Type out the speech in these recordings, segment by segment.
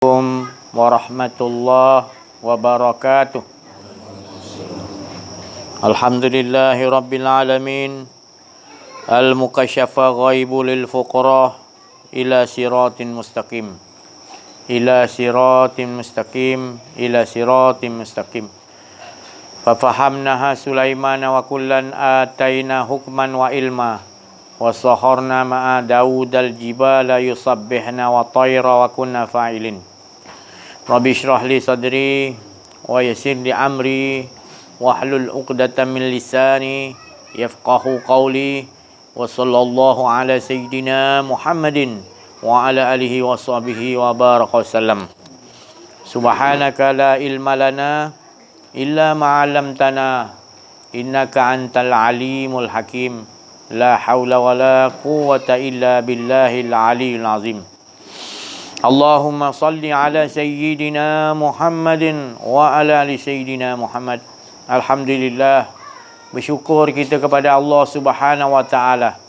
Assalamualaikum warahmatullahi wabarakatuh. Alhamdulillahi rabbil alamin. Al-mukasyafa ghaibu lil fuqara ila siratin mustaqim. Ila siratin mustaqim. Ila siratin mustaqim. Fafahamnaha Sulaiman wa kullan ataina hukman wa ilma. Wa saharna ma'a Daud al-jibala yusabbihna wa tayra wa kunna fa'ilin. Rabbi shrah li sadri wa yassir li amri wahlul 'uqdatam min lisani yafqahu qawli wa sallallahu ala sayyidina Muhammadin wa ala alihi wa sahbihi wa baraka wasallam. Subhanaka la ilma lana illa ma 'allamtana innaka antal alimul hakim. La haula wa la quwwata illa billahil aliyyil azim. Allahumma salli ala sayyidina Muhammadin wa ala ali sayyidina Muhammad. Alhamdulillah, bersyukur kita kepada Allah Subhanahu wa taala.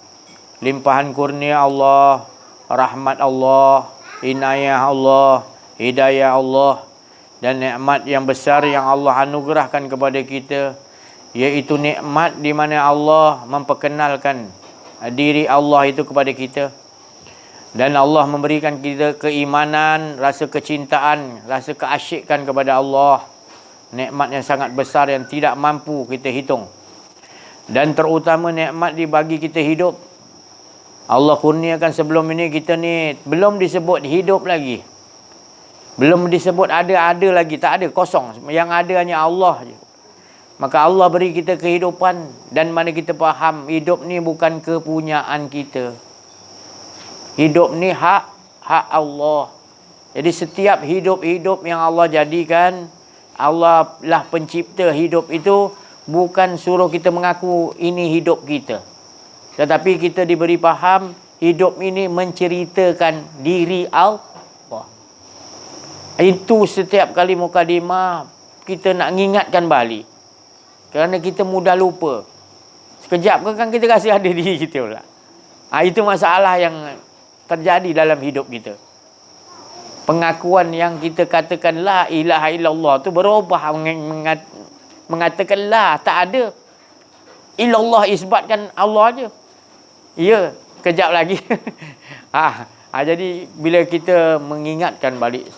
Limpahan kurnia Allah, rahmat Allah, inayah Allah, hidayah Allah dan nikmat yang besar yang Allah anugerahkan kepada kita, iaitu nikmat di mana Allah memperkenalkan diri Allah itu kepada kita. Dan Allah memberikan kita keimanan, rasa kecintaan, rasa keasyikan kepada Allah. Nikmat yang sangat besar yang tidak mampu kita hitung. Dan terutama nikmat dibagi kita hidup. Allah kurniakan sebelum ini kita ni belum disebut hidup lagi. Belum disebut ada lagi. Tak ada, kosong. Yang ada hanya Allah je. Maka Allah beri kita kehidupan. Dan mana kita faham hidup ni bukan kepunyaan kita. Hidup ni hak Allah. Jadi setiap hidup yang Allah jadikan, Allah lah pencipta hidup itu, bukan suruh kita mengaku ini hidup kita. Tetapi kita diberi faham hidup ini menceritakan diri Allah. Itu setiap kali mukadimah kita nak ingatkan balik. Kerana kita mudah lupa. Sekejap kan kita rasa ada diri kita pula. Itu masalah yang terjadi dalam hidup kita. Pengakuan yang kita katakan la ilaha illallah tu berubah mengatakan la, tak ada. Illallah isbatkan Allah je. Ya, kejap lagi. Jadi bila kita mengingatkan balik,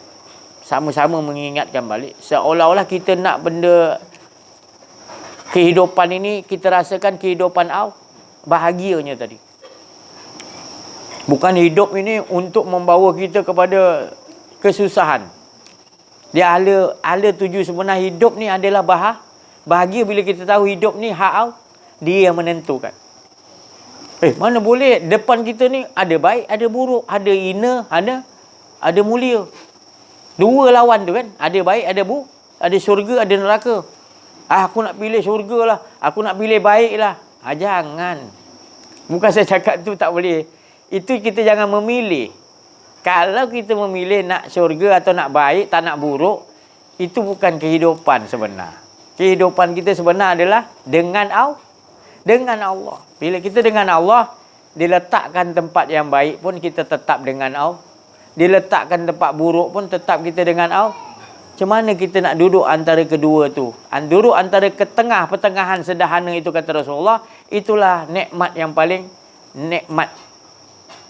sama-sama mengingatkan balik, seolah-olah kita nak benda kehidupan ini, kita rasakan kehidupan bahagianya tadi. Bukan hidup ini untuk membawa kita kepada kesusahan. Dia ala tuju sebenar hidup ni adalah bahagia bila kita tahu hidup ni hak dia yang menentukan. Mana boleh depan kita ni ada baik, ada buruk, ada hina, ada mulia. Dua lawan tu kan, ada baik, ada syurga, ada neraka. Aku nak pilih syurga lah, aku nak pilih baik lah. Jangan. Bukan saya cakap tu tak boleh. Itu kita jangan memilih. Kalau kita memilih nak syurga atau nak baik, tak nak buruk, itu bukan kehidupan sebenar. Kehidupan kita sebenar adalah dengan Allah. Bila kita dengan Allah, diletakkan tempat yang baik pun kita tetap dengan Allah. Diletakkan tempat buruk pun tetap kita dengan Allah. Macam mana kita nak duduk antara kedua tu? Duduk antara pertengahan sederhana itu, kata Rasulullah, itulah nikmat yang paling nikmat.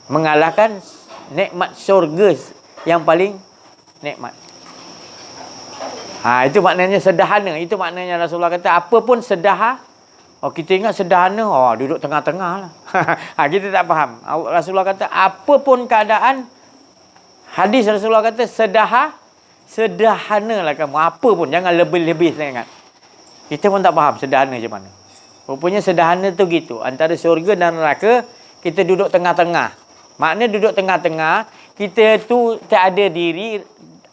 Mengalahkan nikmat syurga yang paling nikmat. Itu maknanya sederhana. Itu maknanya Rasulullah kata apa pun sederhana. Kita ingat sederhana, duduk tengah-tengah lah. Kita tak faham. Rasulullah kata apa pun keadaan, hadis Rasulullah kata sederhana lah kamu. Apa pun, jangan lebih-lebih sangat. Kita pun tak faham sederhana macam mana. Rupanya sederhana tu gitu. Antara syurga dan neraka, kita duduk tengah-tengah. Maknanya duduk tengah-tengah, kita tu tak ada diri,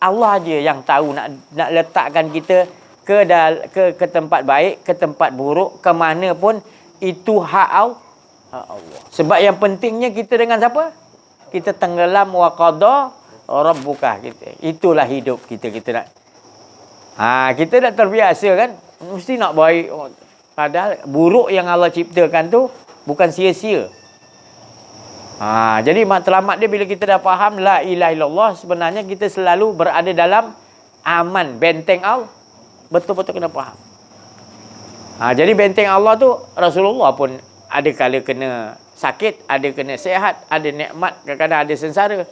Allah je yang tahu nak letakkan kita ke tempat baik, ke tempat buruk, ke mana pun, itu hak Allah. Sebab yang pentingnya kita dengan siapa? Kita tenggelam wa qada rabbuka kita. Itulah hidup kita nak. Kita dah terbiasa kan, mesti nak baik. Padahal buruk yang Allah ciptakan tu bukan sia-sia. Jadi matlamat dia bila kita dah faham la ilaha illallah, sebenarnya kita selalu berada dalam aman, benteng Allah. Betul-betul kena faham. Jadi benteng Allah tu Rasulullah pun ada kala kena sakit, ada kena sihat, ada nikmat, kadang-kadang ada sengsara.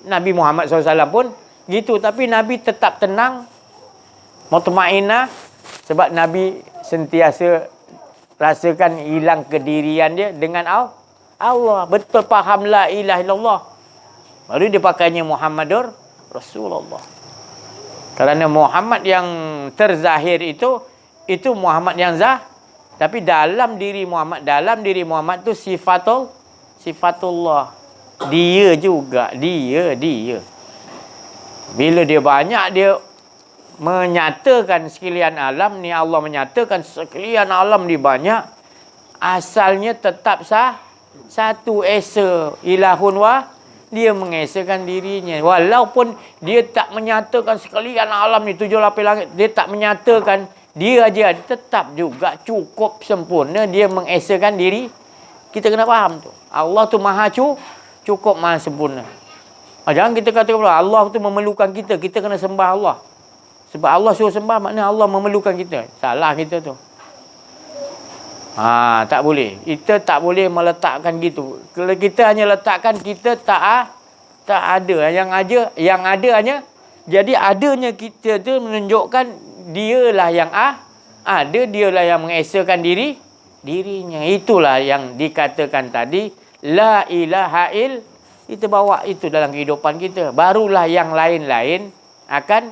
Nabi Muhammad SAW pun gitu, tapi Nabi tetap tenang, mutmainah, sebab Nabi sentiasa rasakan hilang kedirian dia dengan Allah. Betul faham la ilaha illallah, baru dia pakainya Muhammadur Rasulullah. Kerana Muhammad yang terzahir itu Muhammad yang tapi dalam diri Muhammad tu sifatullah. Dia juga, dia. Bila dia banyak, dia menyatakan sekalian alam ni, Allah menyatakan sekalian alam ni banyak, asalnya tetap satu esa, ilahun dia mengesakan dirinya. Walaupun dia tak menyatakan sekalian alam ni, 7 lapis langit, dia tak menyatakan, dia aja tetap juga cukup sempurna, dia mengesakan diri. Kita kena faham tu. Allah tu maha cukup, maha sempurna. Jangan kita kata Allah tu memerlukan kita, kita kena sembah Allah. Sebab Allah suruh sembah, maknanya Allah memerlukan kita. Salah kita tu. Tak boleh. Kita tak boleh meletakkan gitu. Kalau kita hanya letakkan, kita tak ada. Yang ada hanya, jadi adanya kita tu menunjukkan dialah yang ada, dialah yang mengesakan dirinya. Itulah yang dikatakan tadi, la ilaha il. Kita bawa itu dalam kehidupan kita. Barulah yang lain-lain akan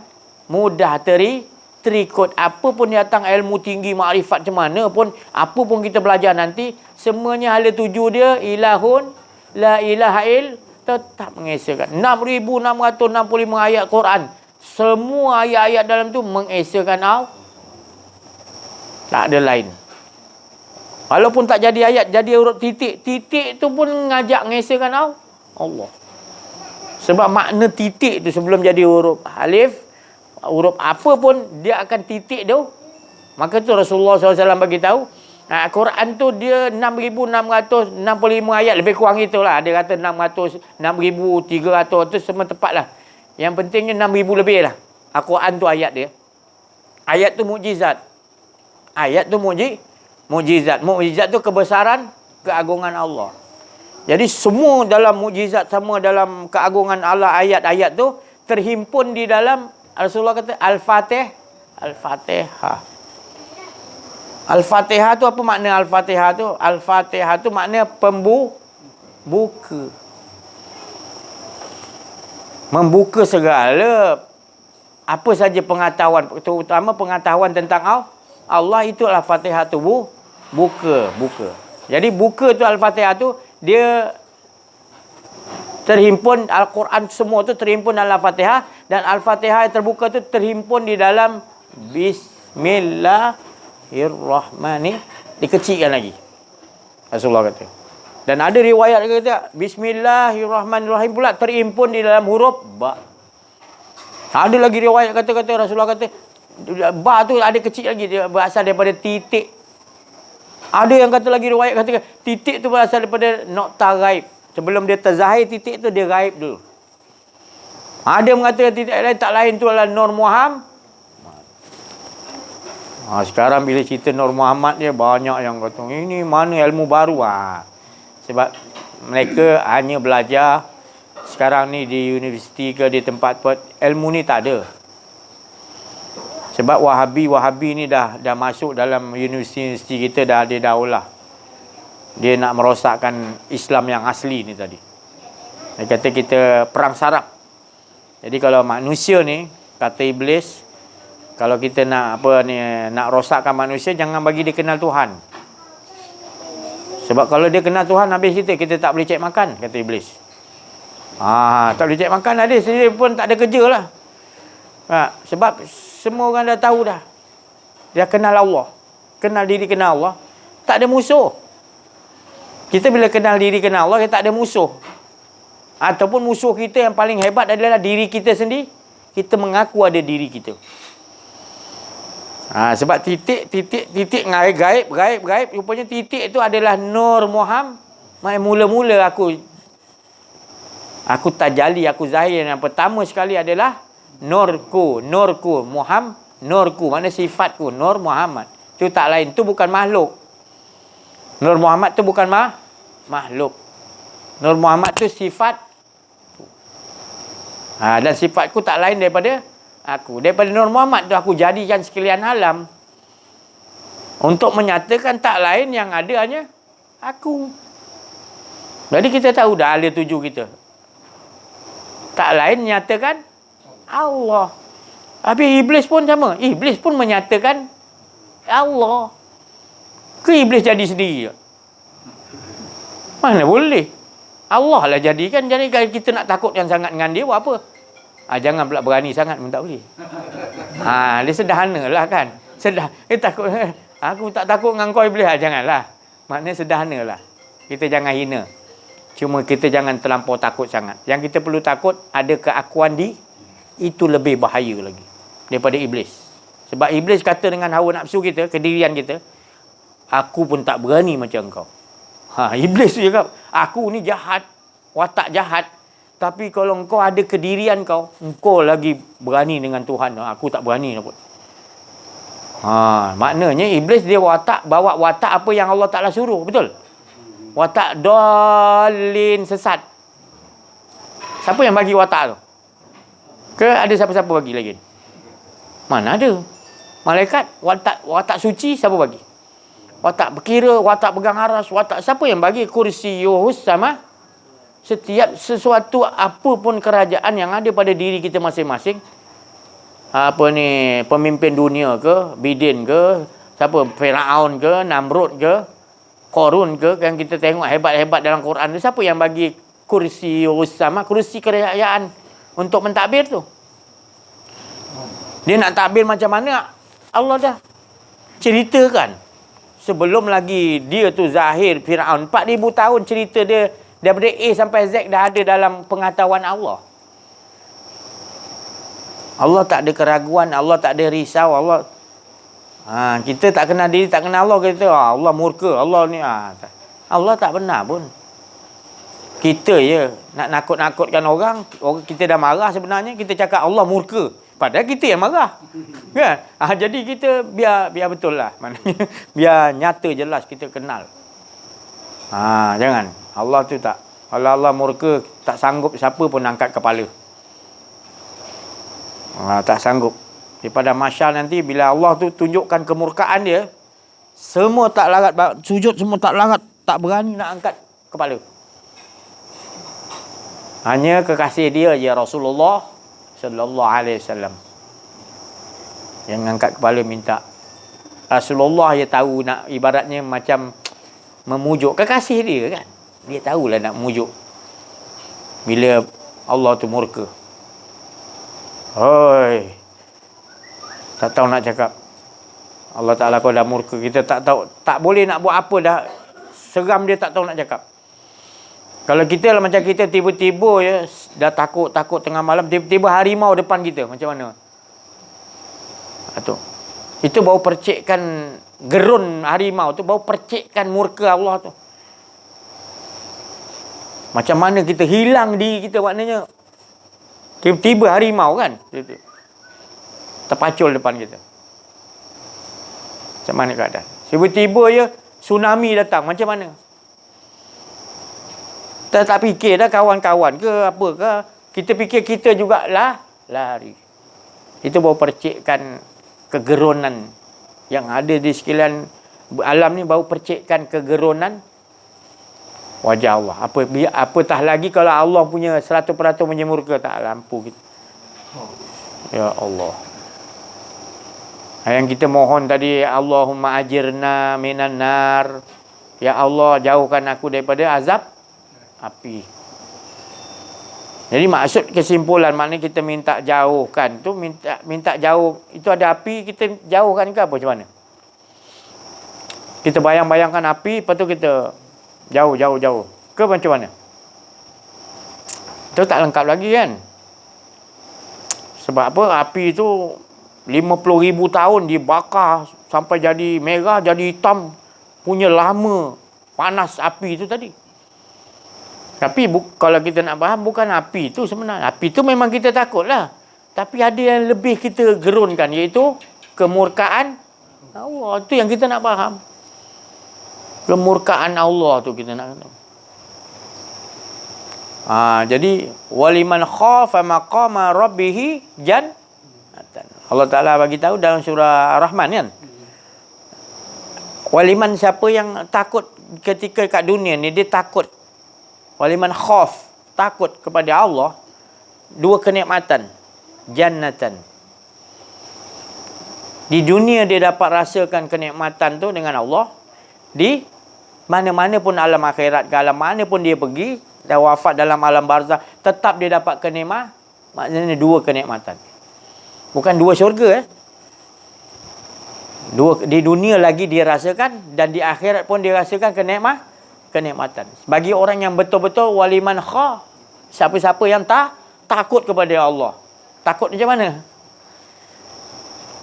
mudah terikut. Apa pun datang ilmu tinggi, makrifat macam mana pun, apa pun kita belajar nanti, semuanya hala tuju dia ilahun la ilaha il, tetap mengesakan. 6,665 ayat Quran, semua ayat-ayat dalam tu mengesakan Allah. Tak ada lain. Walaupun tak jadi ayat, jadi huruf titik tu pun ngajak mengesakan Allah. Sebab makna titik tu sebelum jadi huruf alif, huruf apa pun dia akan titik tu. Maka tu Rasulullah SAW bagi tahu, Quran tu dia 6,665 ayat, lebih kurang itulah. Ada kata 600, 6,300, tu semua tepat lah. Yang pentingnya 6,000 lebih lah. Quran tu ayat dia. Ayat tu mukjizat. Ayat tu mukjizat. Mukjizat tu kebesaran, keagungan Allah. Jadi semua dalam mukjizat, semua dalam keagungan Allah, ayat-ayat tu terhimpun di dalam, Rasulullah kata Al-Fatihah. Al-Fatihah tu apa makna Al-Fatihah tu? Al-Fatihah tu makna pembuka. Membuka segala apa saja pengetahuan, terutama pengetahuan tentang Allah, itu Al-Fatihah tu buka. Jadi buka tu Al-Fatihah tu, dia terhimpun, Al-Quran semua tu terhimpun dalam Al-Fatihah, dan Al-Fatihah yang terbuka tu terhimpun di dalam Bismillahirrahmanirrahim. Dikecilkan lagi, Rasulullah kata. Dan ada riwayat kata Bismillahirrahmanirrahim pula terhimpun di dalam huruf ba. Ada lagi riwayat kata Rasulullah kata ba tu ada kecil lagi, dia berasal daripada titik. Ada yang kata lagi riwayat kata titik tu berasal daripada nokta gaib. Sebelum dia terzahir, titik tu dia gaib dulu. Ada mengatakan titik lain, tak lain tu adalah Nur Muhammad. Sekarang bila cerita Nur Muhammad dia, banyak yang kata ini mana ilmu baru. Sebab mereka hanya belajar sekarang ni di universiti ke di tempat-tempat, ilmu ni tak ada. Sebab Wahabi ni dah masuk dalam universiti kita, dah ada daulah. Dia nak merosakkan Islam yang asli ni tadi. Dia kata kita perang saraf. Jadi kalau manusia ni, kata iblis, kalau kita nak nak rosakkan manusia, jangan bagi dia kenal Tuhan. Sebab kalau dia kenal Tuhan, habis kita tak boleh cek makan, kata iblis. Tak boleh cek makan, dia sendiri pun tak ada kerja lah. Sebab semua orang dah tahu dah. Dia kenal Allah. Kenal diri, kenal Allah. Tak ada musuh. Kita bila kenal diri, kenal Allah, kita tak ada musuh. Ataupun musuh kita yang paling hebat adalah diri kita sendiri. Kita mengaku ada diri kita. Sebab titik gaib. Rupanya titik itu adalah Nur Muhammad. Mula-mula aku Aku tajalli, aku zahir. Yang pertama sekali adalah nurku. Nurku. Mana sifatku? Nur Muhammad. Itu tak lain. Itu bukan makhluk. Nur Muhammad tu bukan makhluk. Nur Muhammad tu sifat. Dan sifatku tak lain daripada aku. Daripada Nur Muhammad tu aku jadikan sekalian alam. Untuk menyatakan tak lain yang ada hanya aku. Jadi kita tahu dah alih tuju kita. Tak lain menyatakan Allah. Habis Iblis pun sama. Iblis pun menyatakan Allah. Ke Iblis jadi sendiri? Mana boleh? Allah lah jadikan. Jadi kalau kita nak takut yang sangat dengan dia, buat apa? Jangan pula berani sangat pun tak boleh. Dia sederhana lah kan. Takut. Aku tak takut dengan kau Iblis. Janganlah. Maknanya sederhana lah. Kita jangan hina. Cuma kita jangan terlampau takut sangat. Yang kita perlu takut, ada keakuan itu lebih bahaya lagi daripada Iblis. Sebab Iblis kata dengan hawa nafsu kita, kedirian kita, aku pun tak berani macam kau. Iblis tu cakap, aku ni jahat, watak jahat. Tapi kalau engkau ada kedirian engkau lagi berani dengan Tuhan. Aku tak berani pun. Maknanya Iblis dia bawa watak apa yang Allah Ta'ala suruh. Betul? Watak dolin sesat. Siapa yang bagi watak tu? Ke ada siapa-siapa bagi lagi? Mana ada? Malaikat watak suci siapa bagi? Watak berkira, watak pegang aras, watak siapa yang bagi? Kursiyuhus sama setiap sesuatu apa pun kerajaan yang ada pada diri kita masing-masing. Pemimpin dunia ke, Bidin ke, siapa, Firaun ke, Namrud ke, Korun ke, yang kita tengok hebat-hebat dalam Quran tu, siapa yang bagi kursi sama, kursi kerajaan untuk mentadbir tu? Dia nak takbir macam mana? Allah dah ceritakan. Sebelum lagi dia tu zahir Firaun, 4000 tahun cerita dia daripada A sampai Z dah ada dalam pengetahuan Allah. Allah tak ada keraguan, Allah tak ada risau, Allah. Kita tak kenal diri, tak kenal Allah, kita Allah murka, Allah ni. Allah tak benar pun. Kita je nak nakut-nakutkan orang kita dah marah sebenarnya, kita cakap Allah murka. Padahal kita yang marah. Kan? Jadi kita biar betul lah. Maknanya biar nyata jelas kita kenal. Jangan. Allah tu tak. Kalau Allah murka, tak sanggup siapa pun angkat kepala. Tak sanggup. Pada masyar nanti bila Allah tu tunjukkan kemurkaan dia, semua tak larat sujud, semua tak larat, tak berani nak angkat kepala. Hanya kekasih dia je Rasulullah sallallahu alaihi wasallam yang angkat kepala minta. Rasulullah dia tahu nak, ibaratnya macam memujuk kekasih dia kan. Dia tahulah nak memujuk bila Allah tu murka. Hoi, tak tahu nak cakap. Allah Ta'ala kau dah murka, kita tak tahu, tak boleh nak buat apa dah. Seram dia, tak tahu nak cakap. Kalau kita lah macam kita tiba-tiba ya, dah takut tengah malam, tiba-tiba harimau depan kita, macam mana? Itu baru percikkan gerun harimau tu, baru percikkan murka Allah tu. Macam mana kita hilang diri kita, maknanya tiba-tiba harimau kan terpacul depan kita. Macam mana keadaan? Tiba-tiba ya tsunami datang, macam mana? Kita tak fikir dah kawan-kawan ke apa ke, kita fikir kita jugalah lari. Itu baru percikkan kegerunan yang ada di sekalian alam ni, baru percikkan kegerunan wajah Allah. Apatah lagi kalau Allah punya 100% menyemurka, tak lampu kita. Ya Allah. Yang kita mohon tadi, Allahumma ajirna minan nar. Ya Allah, jauhkan aku daripada azab api. Jadi maksud kesimpulan, maknanya kita minta jauhkan tu, minta jauh. Itu ada api, kita jauhkan ke apa, macam mana? Kita bayang-bayangkan api, lepas tu kita jauh. Ke macam mana? Itu tak lengkap lagi kan? Sebab apa? Api tu 50,000 tahun dibakar sampai jadi merah, jadi hitam. Punya lama panas api tu tadi. Tapi kalau kita nak faham, bukan api tu sebenarnya. Api tu memang kita takut lah. Tapi ada yang lebih kita gerunkan, iaitu kemurkaan Allah. Itu yang kita nak faham. Kemurkaan Allah tu kita nak tahu. Jadi waliman khafa maqama rabbih jannatan. Allah Taala bagi tahu dalam surah Ar-Rahman kan. Waliman, siapa yang takut ketika kat dunia ni, dia takut. Waliman khaf, takut kepada Allah, dua kenikmatan, jannatan. Di dunia dia dapat rasakan kenikmatan tu dengan Allah. Di mana-mana pun alam akhirat, ke alam mana pun dia pergi, dah wafat dalam alam barzah, tetap dia dapat kenikmatan. Maknanya dua kenikmatan. Bukan dua syurga. Di dunia lagi dia rasakan, dan di akhirat pun dia rasakan kenikmatan. Bagi orang yang betul-betul waliman kha, siapa-siapa yang takut kepada Allah. Takut macam mana?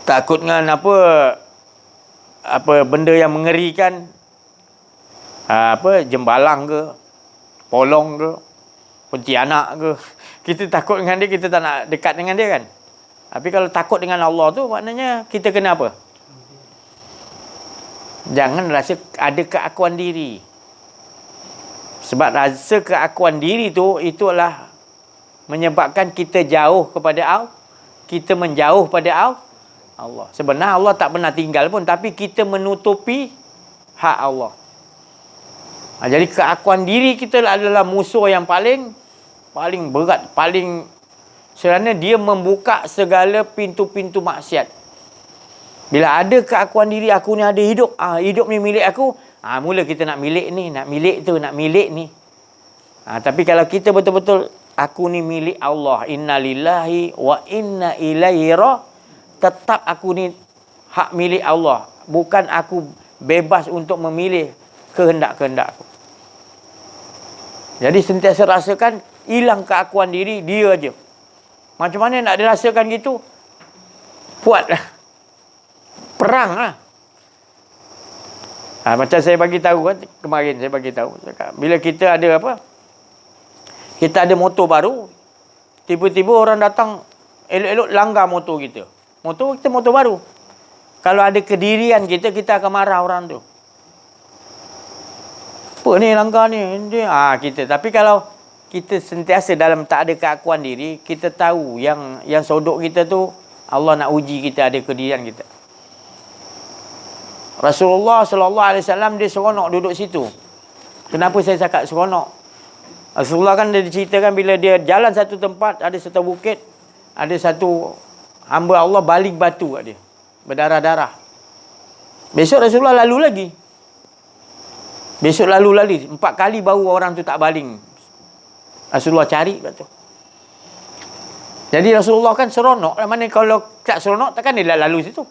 Takut dengan apa benda yang mengerikan, jembalang ke, polong ke, pontianak ke. Kita takut dengan dia, kita tak nak dekat dengan dia kan. Tapi kalau takut dengan Allah tu, maknanya kita kena apa? Jangan rasa ada keakuan diri. Sebab rasa keakuan diri tu, itulah menyebabkan kita jauh kepada Allah. Kita menjauh pada Allah. Sebenarnya Allah tak pernah tinggal pun, tapi kita menutupi hak Allah. Jadi keakuan diri kita adalah musuh yang paling berat, kerana dia membuka segala pintu-pintu maksiat. Bila ada keakuan diri, aku ni ada hidup, hidup ni milik aku, mula kita nak milik ni, nak milik tu, nak milik ni. Tapi kalau kita betul-betul, aku ni milik Allah, inna lillahi wa inna ilaihi tetap aku ni hak milik Allah, bukan aku bebas untuk memilih kehendak-kehendak aku. Jadi sentiasa rasakan hilang keakuan diri dia aja. Macam mana nak dirasakan gitu? Buatlah. Peranglah. Macam saya bagi tahu kan, kemarin saya bagi tahu, bila kita ada kita ada motor baru, tiba-tiba orang datang elok-elok langgar motor kita. Motor baru. Kalau ada kedirian kita akan marah orang tu. Apa ni langgar ni? Kita. Tapi kalau kita sentiasa dalam tak ada keakuan diri, kita tahu yang sodok kita tu, Allah nak uji kita ada kedirian kita. Rasulullah SAW dia seronok duduk situ. Kenapa saya cakap seronok? Rasulullah kan dia diceritakan bila dia jalan satu tempat, ada satu bukit, ada satu hamba Allah baling batu kat dia, berdarah-darah. Besok Rasulullah lalu lagi. 4 kali baru orang tu tak baling. Rasulullah cari batu. Jadi Rasulullah kan seronok. Mana kalau tak seronok, takkan dia lalu situ.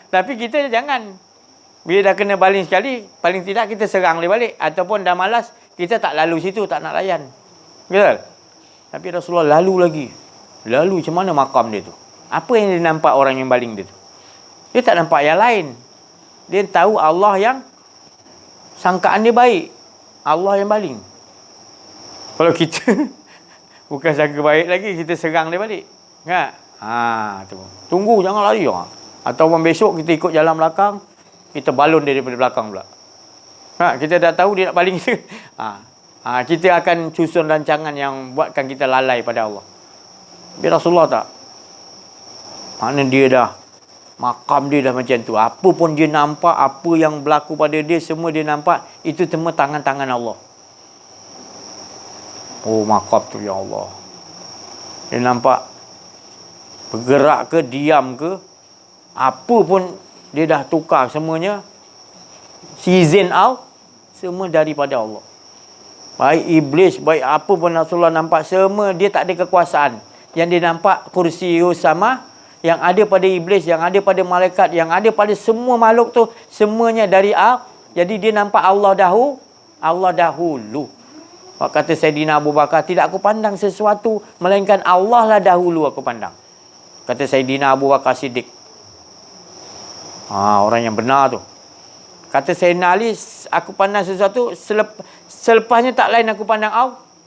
Tapi kita jangan. Bila dah kena baling sekali, paling tidak kita serang dia balik. Ataupun dah malas, kita tak lalu situ, tak nak layan. Betul? Tapi Rasulullah lalu lagi. Lalu macam mana makam dia tu? Apa yang dia nampak orang yang baling dia tu? Dia tak nampak yang lain. Dia tahu Allah yang sangkaan dia baik. Allah yang baling. Kalau kita bukan sangka baik lagi, kita serang dia balik. Kan? Tu. Tunggu, jangan lari. Ataupun besok kita ikut jalan belakang, kita balon dia daripada belakang pula. Kita dah tahu dia nak baling kita. Kita akan susun rancangan yang buatkan kita lalai pada Allah. Tapi Rasulullah tak. Mana dia dah, makam dia dah macam tu. Apa pun dia nampak, apa yang berlaku pada dia, semua dia nampak. Itu semua tangan-tangan Allah. Oh, makam tu ya Allah. Dia nampak bergerak ke, diam ke, apa pun dia dah tukar semuanya. Season out, semua daripada Allah. Baik iblis, baik apa pun Rasulullah nampak, semua dia tak ada kekuasaan. Yang dia nampak kursi sama, yang ada pada iblis, yang ada pada malaikat, yang ada pada semua makhluk tu, semuanya dari Allah. Jadi dia nampak Allah dahulu. Kata Sayyidina Abu Bakar, tidak aku pandang sesuatu melainkan Allah lah dahulu aku pandang. Kata Sayyidina Abu Bakar Siddiq. Orang yang benar tu. Kata Sayyidina Ali, aku pandang sesuatu, selepasnya tak lain aku pandang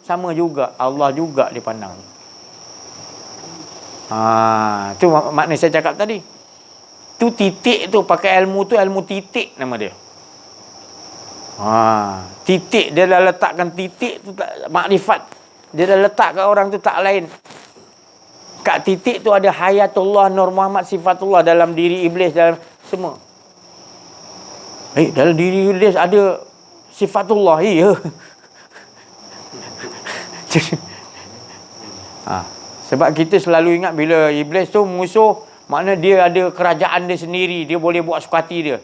sama juga. Allah juga dia pandang. Tu makna saya cakap tadi. Tu titik tu, pakai ilmu tu, ilmu titik nama dia. Titik, dia dah letakkan titik tu, makrifat. Dia dah letak kat orang tu tak lain. Kat titik tu ada hayatullah, Nur Muhammad, sifatullah dalam diri iblis, dalam semua. Dalam diri iblis ada sifatullah. Sebab kita selalu ingat bila iblis tu musuh, makna dia ada kerajaan dia sendiri, dia boleh buat suka hati dia.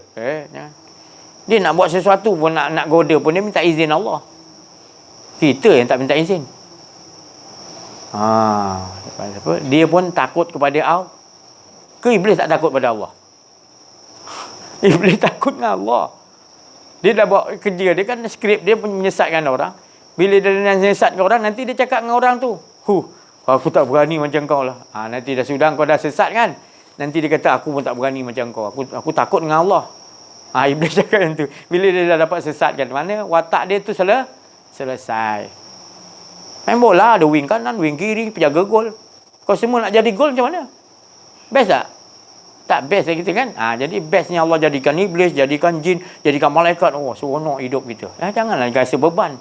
Dia nak buat sesuatu pun, nak goda pun, dia minta izin Allah. Kita yang tak minta izin. Dia pun takut kepada Allah. Ke iblis tak takut pada Allah? Iblis takut dengan Allah. Dia dah buat kerja dia kan, skrip dia menyesatkan orang. Bila dia menyesatkan orang, nanti dia cakap dengan orang tu, aku tak berani macam kau lah. Nanti dah sudah kau dah sesat kan, nanti dia kata aku pun tak berani macam kau. Aku takut dengan Allah. Iblis cakap macam tu. Bila dia dah dapat sesatkan, mana watak dia tu selesai. Main bola ada wing kanan, wing kiri, penjaga gol. Kau semua nak jadi gol macam mana? Best tak? Tak best lah kita kan. Jadi bestnya Allah jadikan iblis, jadikan jin, jadikan malaikat. Seronok hidup kita. Janganlah rasa beban.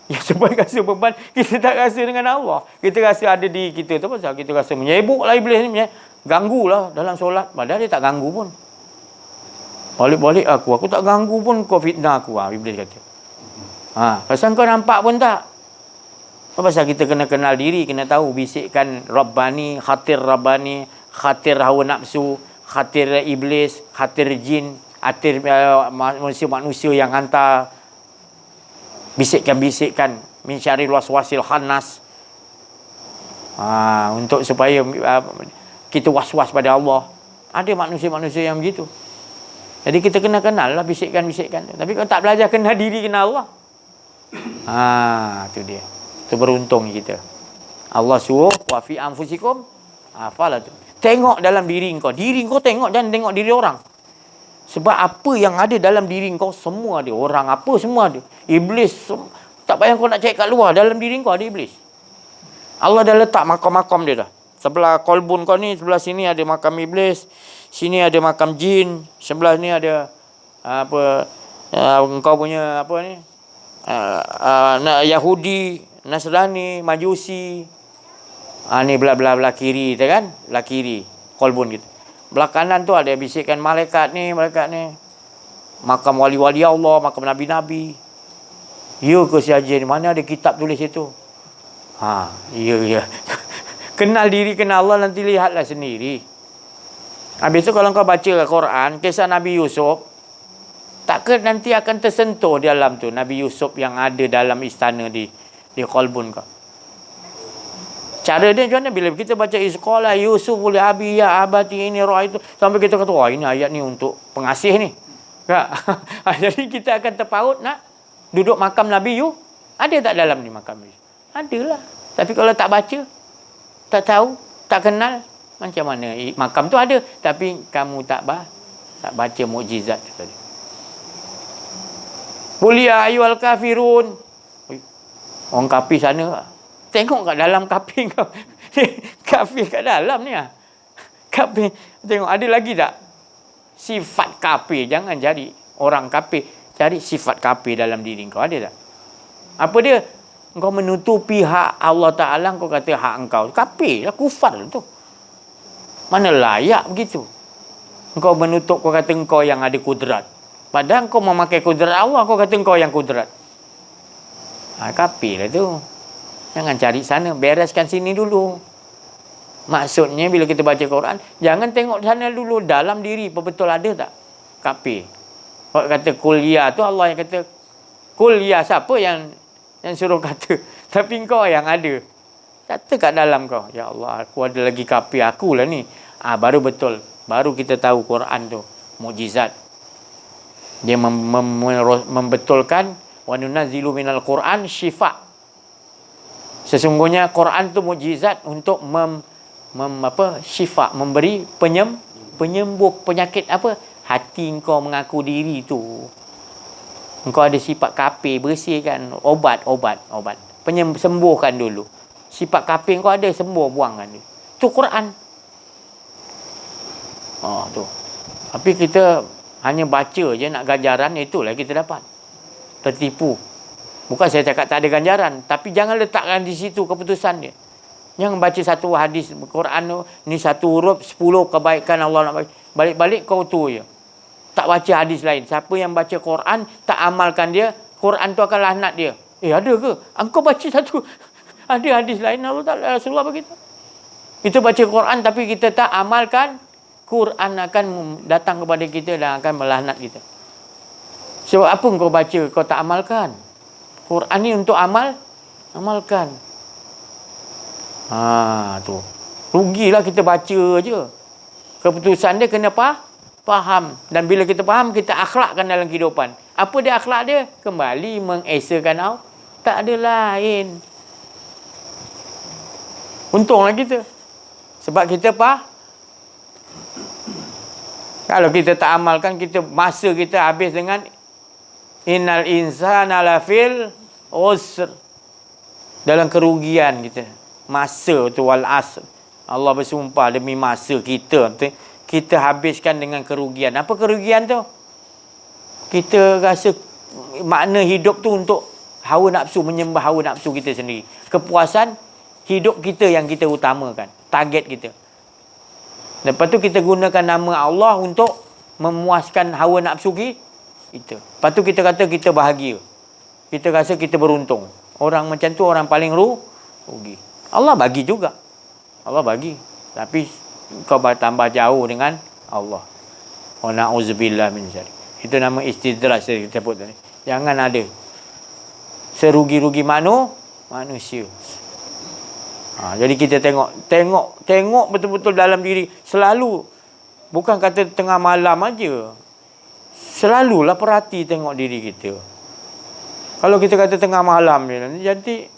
Sebab rasa beban, kita tak rasa dengan Allah. Kita rasa ada di kita tu pasal kita rasa menyebuk lah iblis ni. Ganggu lah dalam solat. Padahal dia tak ganggu pun. Balik-balik aku tak ganggu pun, kau fitnah aku. Iblis kata. Pasal kau nampak pun tak. Pasal kita kena kenal diri, kena tahu bisikan Rabbani, khatir Rabbani, khatir hawa nafsu, khatir iblis, khatir jin, khatir manusia yang hantar bisikan-bisikan min syarril waswasil khannas. Untuk supaya kita was-was pada Allah. Ada manusia-manusia yang begitu. Jadi kita kena kenal lah bisikan-bisikan. Tapi kalau tak belajar kenal diri, kenal Allah, tu dia. Itu beruntung kita. Allah suruh wa fi anfusikum, apalah tu. Tengok dalam diri kau. Diri kau tengok, jangan tengok diri orang. Sebab apa yang ada dalam diri kau semua ada. Orang apa semua ada. Iblis, tak payah kau nak cari kat luar. Dalam diri kau ada iblis. Allah dah letak makam-makam dia dah. Sebelah kolbun kau ni, sebelah sini ada makam iblis. Sini ada makam jin. Sebelah ni ada kau punya apa ni? Yahudi, Nasrani, Majusi. Ni belah kiri tu kan? Belah kiri kolbun kita. Belah kanan tu ada bisikan malaikat ni. Makam wali-wali Allah, makam nabi-nabi. Ya ke sahaja ni? Mana ada kitab tulis itu? Ya. Kenal diri, kenal Allah, nanti lihatlah sendiri. Habis tu kalau kau baca Quran, kisah Nabi Yusuf, takkan nanti akan tersentuh di dalam tu Nabi Yusuf yang ada dalam istana di kolbun kau. Cara dia macam mana? Bila kita baca sekolah Yusuf li abi ya abati ini roh itu, sampai kita kata ini ayat ni untuk pengasih ni. Jadi kita akan terpaut nak duduk makam Nabi Yusuf. Ada tak dalam ni makam ni? Adalah. Tapi kalau tak baca, tak tahu, tak kenal, macam mana? Makam tu ada, tapi kamu tak baca mukjizat tadi. Qul ya ayyuhal kafirun. Orang kafir sana. Tengok kat dalam kafir kau. Kafir kat dalam ni. Kafir. Tengok ada lagi tak? Sifat kafir. Jangan jadi orang kafir. Cari sifat kafir dalam diri kau. Ada tak? Apa dia? Kau menutupi hak Allah Ta'ala, kau kata hak engkau. Kafir lah, kufar tu. Mana layak begitu? Kau menutup, kau kata engkau yang ada kudrat. Padahal kau memakai kudrat Allah, kau kata engkau yang kudrat. Kafir lah tu. Jangan cari sana, bereskan sini dulu. Maksudnya bila kita baca Quran, jangan tengok sana dulu, dalam diri betul ada tak? Kafir. Kalau kata kuliah tu Allah yang kata kuliah, siapa yang suruh kata? Tapi kau yang ada. Kata kat dalam kau, ya Allah, aku ada lagi kafir aku lah ni. Baru betul. Baru kita tahu Quran tu mukjizat. Dia membetulkan wa nunazzilu minal Quran syifa. Sesungguhnya Quran tu mukjizat untuk syifa, memberi penyembuh penyakit apa? hati engkau mengaku diri tu, engkau ada sifat kafir, bersihkan. Obat. Sembuhkan dulu. Sifat kafir engkau ada, sembuh, buangkan dia. Tu Quran. Tu. Tapi kita hanya baca je nak ganjaran, itulah kita dapat. Tertipu. Bukan saya cakap tak ada ganjaran, tapi jangan letakkan di situ keputusan dia. Jangan baca satu hadis Quran tu, ni satu huruf 10 kebaikan Allah nak bagi. Balik-balik kau tu je. Tak baca hadis lain. Siapa yang baca Quran, tak amalkan dia, Quran tu akan laknat dia. Ada ke? Engkau baca satu, ada hadis lain Allah tak, Rasulullah begitu. Kita baca Quran tapi kita tak amalkan, Quran akan datang kepada kita dan akan melaknat kita. Sebab apa kau baca, kau tak amalkan? Quran ni untuk amalkan. Tu. Rugilah kita baca je. Keputusan dia kena faham. Dan bila kita faham, kita akhlakkan dalam kehidupan. Apa dia akhlak dia? Kembali mengesakan Allah. Tak ada lain. Untunglah kita. Sebab kita kalau kita tak amalkan, masa kita habis dengan innal insana lafil usr. Dalam kerugian kita. Masa tu wal asr. Allah bersumpah demi masa kita. Kita habiskan dengan kerugian. Apa kerugian tu? Kita rasa makna hidup tu untuk hawa nafsu, menyembah hawa nafsu kita sendiri. Kepuasan hidup kita yang kita utamakan. Target kita. Lepas tu kita gunakan nama Allah untuk memuaskan hawa nafsu kita. Lepas tu kita kata kita bahagia. Kita rasa kita beruntung. Orang macam tu orang paling rugi. Allah bagi juga. Allah bagi. Tapi kau tambah jauh dengan Allah. Wa na'udzubillah min dzalik. Itu nama istidraj saya sebut tadi. Jangan ada serugi-rugi manusia. Jadi kita tengok betul-betul dalam diri. Selalu. Bukan kata tengah malam aja. Selalulah perhati tengok diri kita. Kalau kita kata tengah malam ni, jadi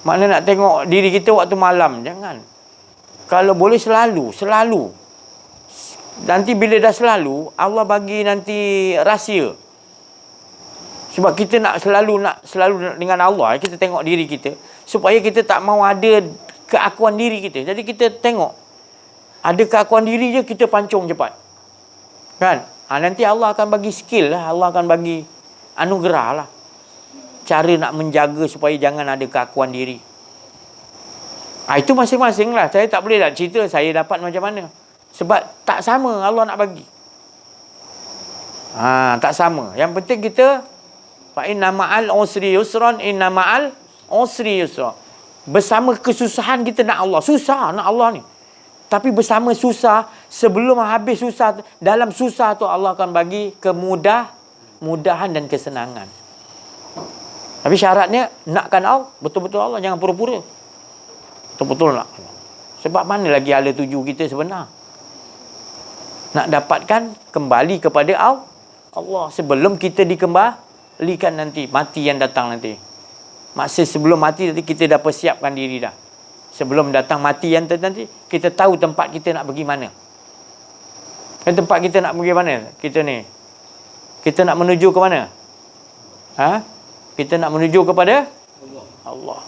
makna nak tengok diri kita waktu malam. Jangan. Kalau boleh selalu. Nanti bila dah selalu, Allah bagi nanti rahsia. Sebab kita nak selalu dengan Allah, kita tengok diri kita. Supaya kita tak mau ada keakuan diri kita. Jadi kita tengok. Ada keakuan diri je, kita pancung cepat. Kan? Nanti Allah akan bagi skill lah. Allah akan bagi anugerah lah. Cara nak menjaga supaya jangan ada keakuan diri. Itu masing-masing lah. Saya tak boleh nak cerita saya dapat macam mana. Sebab tak sama Allah nak bagi. Tak sama. Yang penting kita fa inna ma'al usri yusran, inna ma'al usri yusra. Bersama kesusahan kita nak Allah. Susah nak Allah ni. Tapi bersama susah, sebelum habis susah, dalam susah tu Allah akan bagi kemudahan dan kesenangan. Tapi syaratnya nakkan Allah, betul-betul Allah, jangan pura-pura. Betul-betul nak. Sebab mana lagi ala tuju kita sebenar? Nak dapatkan kembali kepada Allah sebelum kita dikembalikan nanti, mati yang datang nanti. Masa sebelum mati nanti kita dah persiapkan diri dah. Sebelum datang mati yang nanti, kita tahu tempat kita nak pergi mana. Dan tempat kita nak pergi mana? Kita ni. Kita nak menuju ke mana? Kita nak menuju kepada Allah.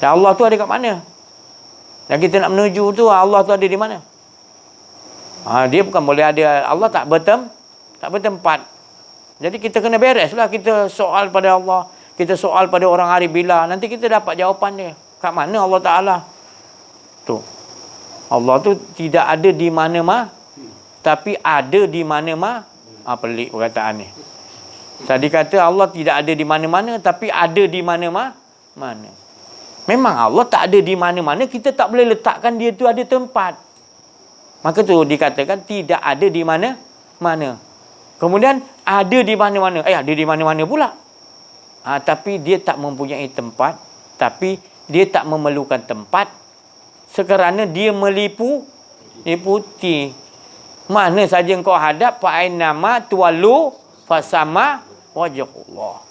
Dan Allah tu ada kat mana? Dan kita nak menuju tu, Allah tu ada di mana? Dia bukan boleh ada, Allah tak bertempat. Jadi kita kena beres lah. Kita soal pada Allah. Kita soal pada orang hari bila. Nanti kita dapat jawapan dia. Kat mana Allah Ta'ala? Tu. Allah tu tidak ada di mana-mana. Tapi ada di mana-mana. Pelik perkataan ni. Tadi kata Allah tidak ada di mana-mana. Tapi ada di mana-mana. Memang Allah tak ada di mana-mana. Kita tak boleh letakkan dia tu ada tempat. Maka tu dikatakan tidak ada di mana-mana. Kemudian ada di mana-mana. Ada di mana-mana pula. Tapi dia tak mempunyai tempat. Tapi dia tak memerlukan tempat. Sekerana dia meliputi. Mana saja engkau hadap, fa'ainama tuwallu fasama wajhullah.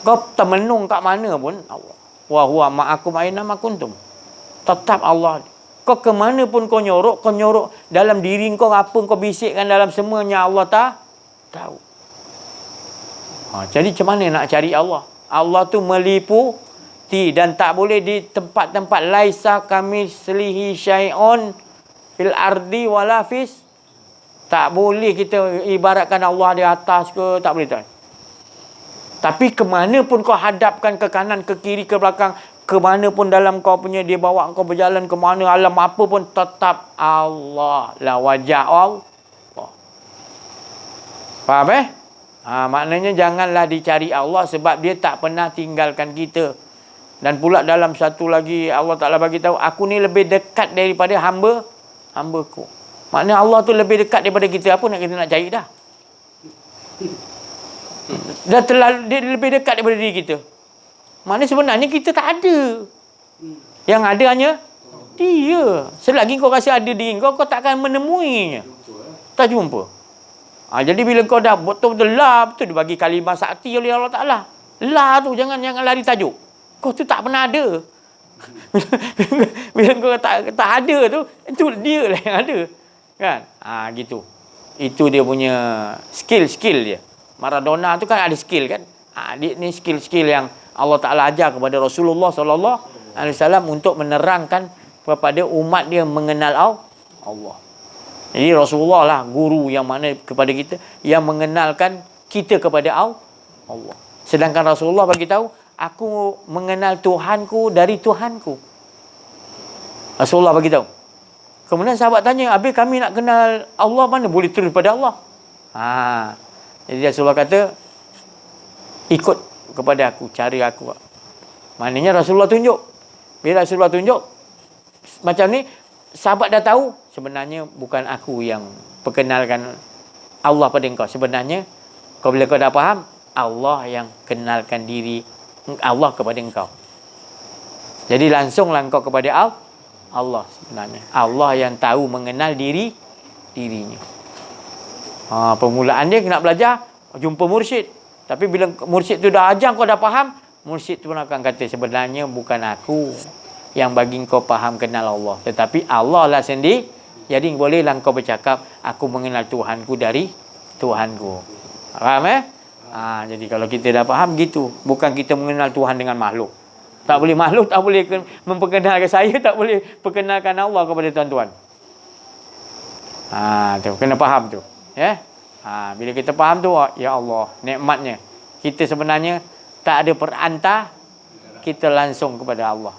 Kau termenung kat mana pun Allah. Wa huwa ma'akum aina ma kuntum. Tetap Allah. Kau ke mana pun kau nyorok dalam diri kau, apa kau bisikkan dalam semuanya Allah tahu. Jadi macam mana nak cari Allah? Allah tu meliputi dan tak boleh di tempat-tempat laisa kamitslihi syai'un fil ardi wala fis. Tak boleh kita ibaratkan Allah di atas ke, tak boleh tak. Tapi ke mana pun kau hadapkan, ke kanan, ke kiri, ke belakang, ke mana pun dalam kau punya, dia bawa kau berjalan ke mana, alam apa pun, tetap Allah lah wajah Allah. Faham maknanya janganlah dicari Allah sebab dia tak pernah tinggalkan kita. Dan pula dalam satu lagi Allah Ta'ala bagi tahu, aku ni lebih dekat daripada hamba-hambaku. Maknanya Allah tu lebih dekat daripada kita. Apa nak kita nak cari dah? Dah terlalu, dia lebih dekat daripada diri kita. Maknanya sebenarnya kita tak ada. Yang ada hanya dia. Selagi kau rasa ada diri kau, kau takkan menemuinya. Tak jumpa. Jadi bila kau dah betul-betul betul dia bagi kalimah sakti oleh Allah Ta'ala. Tu jangan lari tajuk. Kau tu tak pernah ada. Bila kau tak ada tu, itu dia lah yang ada. Kan? Gitu. Itu dia punya skill dia. Maradona tu kan ada skill kan? Dia ni skill yang Allah Ta'ala ajar kepada Rasulullah SAW untuk menerangkan kepada umat dia mengenal Allah. Jadi Rasulullah lah guru yang mana kepada kita, yang mengenalkan kita kepada Allah. Sedangkan Rasulullah bagi tahu, aku mengenal Tuhanku dari Tuhanku. Rasulullah bagi tahu. Kemudian sahabat tanya, habis kami nak kenal Allah, mana boleh terus pada Allah? Jadi Rasulullah kata, ikut kepada aku, cari aku. Maknanya Rasulullah tunjuk. Bila Rasulullah tunjuk, macam ni, sahabat dah tahu, sebenarnya bukan aku yang perkenalkan Allah pada engkau. Sebenarnya, bila kau dah faham, Allah yang kenalkan diri Allah kepada engkau. Jadi langsunglah engkau kepada Allah sebenarnya. Allah yang tahu mengenal dirinya. Permulaan dia nak belajar, jumpa mursyid. Tapi bila mursyid tu dah ajar, kau dah faham, mursyid tu pun akan kata, sebenarnya bukan aku yang bagi kau faham kenal Allah, tetapi Allah lah sendiri. Jadi bolehlah kau bercakap, aku mengenal Tuhanku dari Tuhanku. Faham jadi kalau kita dah faham gitu, bukan kita mengenal Tuhan dengan makhluk. Tak boleh makhluk, tak boleh memperkenalkan saya, tak boleh perkenalkan Allah kepada tuan-tuan. Tu kena faham tu. Bila kita faham tu, ya Allah, nikmatnya. Kita sebenarnya tak ada perantara, kita langsung kepada Allah.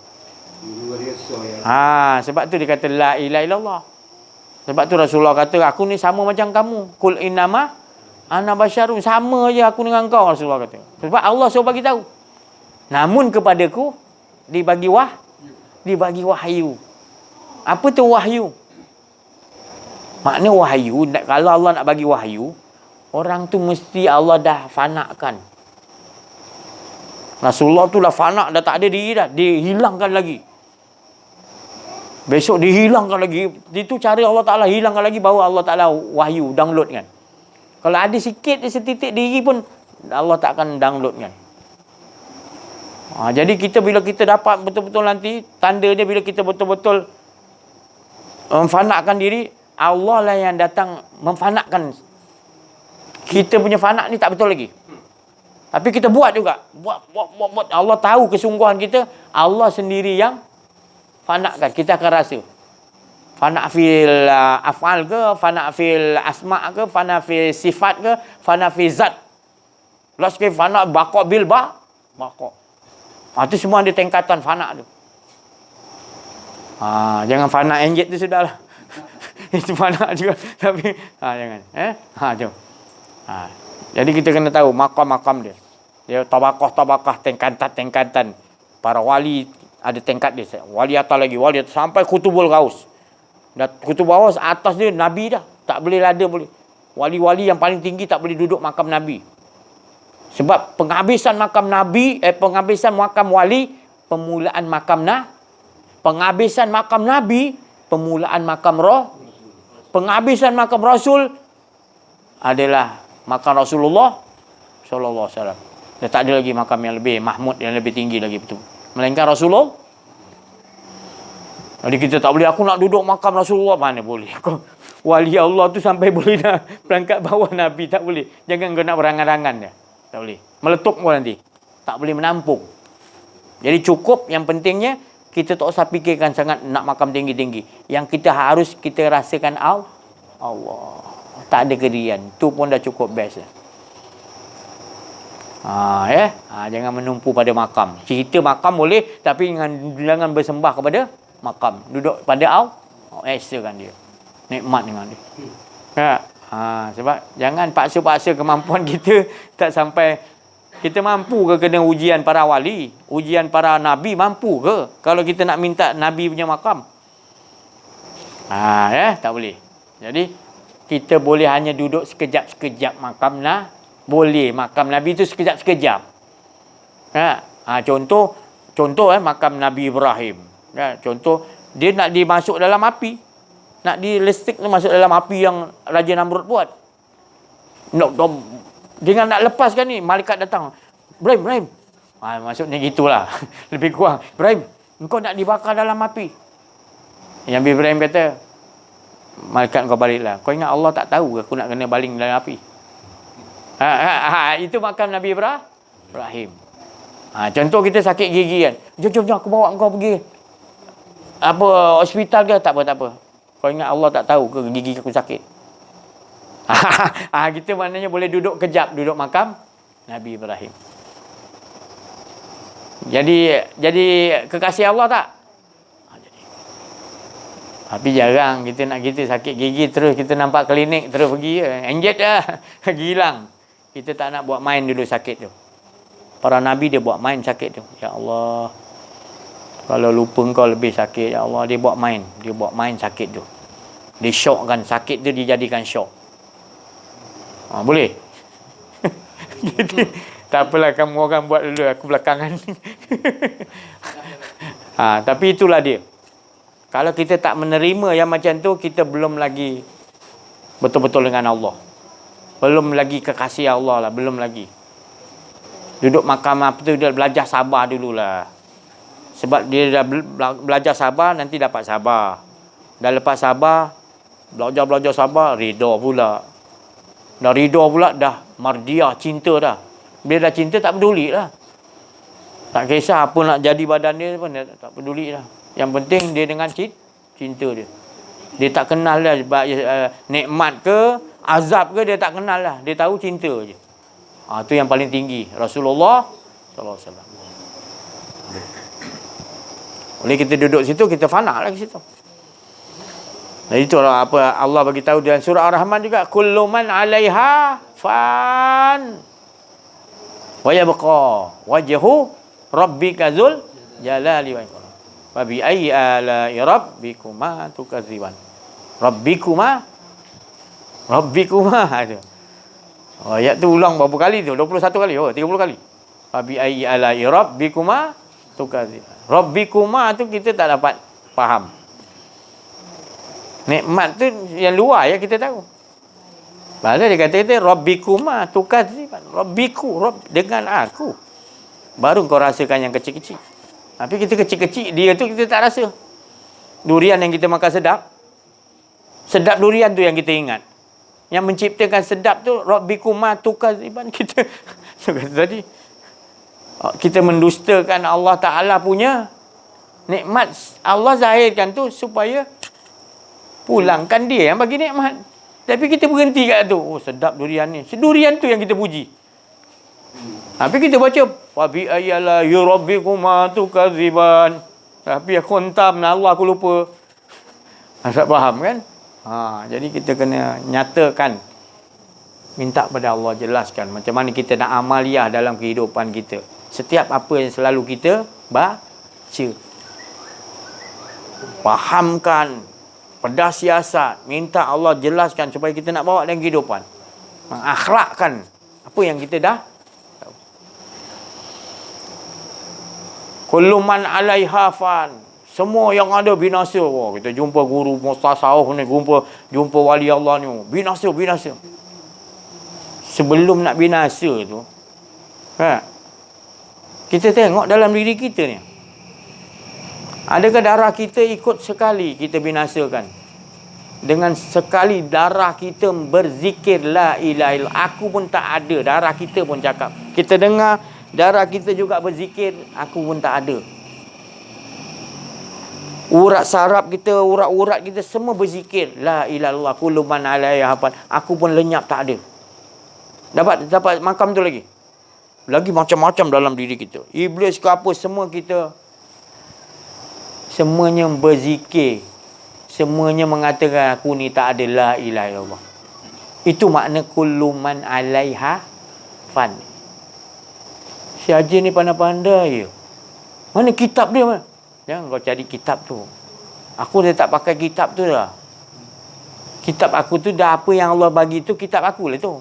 Sebab tu dia kata la ilaha illallah. Sebab tu Rasulullah kata, aku ni sama macam kamu. Qul innama ana basyarun, sama je aku dengan kau, Rasulullah kata. Sebab Allah suruh bagi tahu. Namun kepadaku dibagi wahyu. Apa tu wahyu? Makna wahyu, kalau Allah nak bagi wahyu, orang tu mesti Allah dah fanakan. Rasulullah tu dah fana, dah tak ada diri dah, dihilangkan lagi. Besok dihilangkan lagi. Itu cara Allah Ta'ala hilangkan lagi, baru Allah Ta'ala wahyu, download kan. Kalau ada sikit setitik diri pun, Allah tak akan download kan. Jadi kita bila kita dapat betul-betul nanti, tanda dia bila kita betul-betul memfanakkan diri, Allah lah yang datang memfanakkan. Kita punya fanak ni tak betul lagi. Tapi kita buat juga. Buat. Allah tahu kesungguhan kita. Allah sendiri yang fanakkan. Kita akan rasa. Fanak fil af'al ke, fanak fil asma' ke, fanak fil sifat ke, fanak fil zat. Last ke fanak baqa' bil baqa'. Itu semua ada tingkatan fanak tu. Jangan fanak enjet tu sudahlah. Itu fanak juga. Tapi jangan. Jom. Jadi kita kena tahu makam-makam dia. Dia tabaqah, tingkatan. Para wali ada tingkat dia. Wali atas lagi, wali atas, sampai Qutubul Ghaus. Dan Qutubul Ghaus atas dia Nabi dah. Tak boleh ada boleh. Wali-wali yang paling tinggi tak boleh duduk makam Nabi. Sebab penghabisan makam Nabi, penghabisan makam wali, pemulaan makam penghabisan makam Nabi, pemulaan makam roh. Penghabisan makam Rasul adalah makam Rasulullah sallallahu alaihi wasallam. Dia tak ada lagi makam yang lebih mahmud, yang lebih tinggi lagi betul. Melainkan Rasulullah. Jadi kita tak boleh, aku nak duduk makam Rasulullah. Mana boleh. Wali Allah tu sampai boleh dah berangkat bawah Nabi. Tak boleh. Jangan kau nak berangan-angan dia. Tak boleh. Meletup kau nanti. Tak boleh menampung. Jadi cukup, yang pentingnya kita tak usah fikirkan sangat nak makam tinggi-tinggi. Yang kita harus kita rasakan Allah. Tak ada kedirian. Tu pun dah cukup best lah. Jangan menumpu pada makam. Cerita makam boleh, tapi jangan bersembah kepada makam. Duduk pada ekstrakan dia. Nikmat dengan dia. Sebab jangan paksa-paksa kemampuan kita tak sampai. Kita mampu ke kena ujian para wali? Ujian para nabi mampu ke? Kalau kita nak minta nabi punya makam. Tak boleh. Jadi kita boleh hanya duduk sekejap-sekejap makam boleh. Makam nabi tu sekejap-sekejap. Contoh makam Nabi Ibrahim. Contoh dia nak dimasuk dalam api. Nak dilestik masuk dalam api yang Raja Namrud buat. Dengan nak lepaskan ni, malaikat datang. Ibrahim. Maksudnya gitulah. Lebih kurang. Ibrahim, engkau nak dibakar dalam api. Yang Ibrahim kata, malaikat kau baliklah. Kau ingat Allah tak tahu ke aku nak kena baling dalam api? Itu makam Nabi Ibrahim. Contoh kita sakit gigi kan. Jom aku bawa engkau pergi hospital ke? Tak apa. Kau ingat Allah tak tahu ke gigi aku sakit? Kita maknanya boleh duduk kejap, duduk makam Nabi Ibrahim. Jadi kekasih Allah tak? Tapi jarang kita sakit gigi terus kita nampak klinik terus pergi inject dah. Hilang. Kita tak nak buat main dulu sakit tu. Para nabi dia buat main sakit tu. Ya Allah. Kalau lupa kau lebih sakit, ya Allah, dia buat main sakit tu. Dia syokkan sakit tu, dijadikan syok. Boleh? Jadi, tak apalah kamu orang buat dulu, aku belakangan. Tapi itulah dia. Kalau kita tak menerima yang macam tu, kita belum lagi betul-betul dengan Allah. Belum lagi kekasih Allah lah, belum lagi. Duduk makam apa tu, dia belajar sabar dululah. Sebab dia dah belajar sabar, nanti dapat sabar. Dah lepas sabar, belajar sabar, rida pula. Dah rida pula, dah mardiah, cinta dah. Bila dah cinta, tak peduli lah. Tak kisah apa nak jadi badan dia pun, dia tak peduli lah. Yang penting dia dengan cinta dia. Dia tak kenal lah nikmat ke, azab ke, dia tak kenal lah. Dia tahu cinta je. Itu yang paling tinggi. Rasulullah SAW. Oleh kita duduk situ, kita fana lah ke situ. Dan itulah apa Allah bagi tahu dalam surah Ar-Rahman juga, kullu man 'alaiha fan wa yabqa wajhu rabbika dzul jalali wal ikram. Wa bi ayyi ala'i rabbikuma tukadziban. Rabbikuma ada. Ayat tu ulang berapa kali tu? 21 kali. 30 kali. Wa bi ayyi ala'i rabbikuma tukadziban. Rabbikuma tu kita tak dapat faham. Nikmat tu yang luar ya kita tahu. Padahal dia kata Rabbikuma tukadziban. Rabbiku, dengan aku. Baru kau rasakan yang kecil-kecil. Tapi kita kecil-kecil, dia tu kita tak rasa. Durian yang kita makan sedap. Sedap durian tu yang kita ingat. Yang menciptakan sedap tu Rabbikuma tukadziban kita. Tadi kita mendustakan Allah Ta'ala punya nikmat. Allah zahirkan tu supaya pulangkan dia yang bagi nikmat. Tapi kita berhenti kat tu. Sedap durian ni. Durian tu yang kita puji. Tapi kita baca wa bi ayyala yurabbikuma tukadziban. Tapi aku hentam Allah aku lupa. Tak faham kan? Jadi kita kena nyatakan, minta pada Allah jelaskan macam mana kita nak amaliah dalam kehidupan kita. Setiap apa yang selalu kita baca, fahamkan, pedas siasat, minta Allah jelaskan supaya kita nak bawa dalam kehidupan, mengakhlakkan apa yang kita dah tahu. Kullu man 'alaiha fan. Semua yang ada binasa. Kita jumpa guru mustasawuf ni, jumpa wali Allah ni, binasa. Sebelum nak binasa tu, kita tengok dalam diri kita ni. Adakah darah kita ikut sekali kita binasakan? Dengan sekali darah kita berzikir la ilaha illallah, aku pun tak ada, darah kita pun cakap. Kita dengar darah kita juga berzikir, aku pun tak ada. Urat saraf kita, urat-urat kita semua berzikir la ilaha illallah kullu man alaiha fan, aku pun lenyap, tak ada. Dapat makam tu lagi. Lagi macam-macam dalam diri kita. Iblis ke apa, semua kita semuanya berzikir. Semuanya mengatakan aku ni tak ada la ilaha illallah. Itu makna kullu man alaiha fan. Si Haji ni pandai-pandai je. Mana kitab dia mana? Jangan kau cari kitab tu. Aku dah tak pakai kitab tu dah. Kitab aku tu dah, apa yang Allah bagi tu kitab aku lah tu.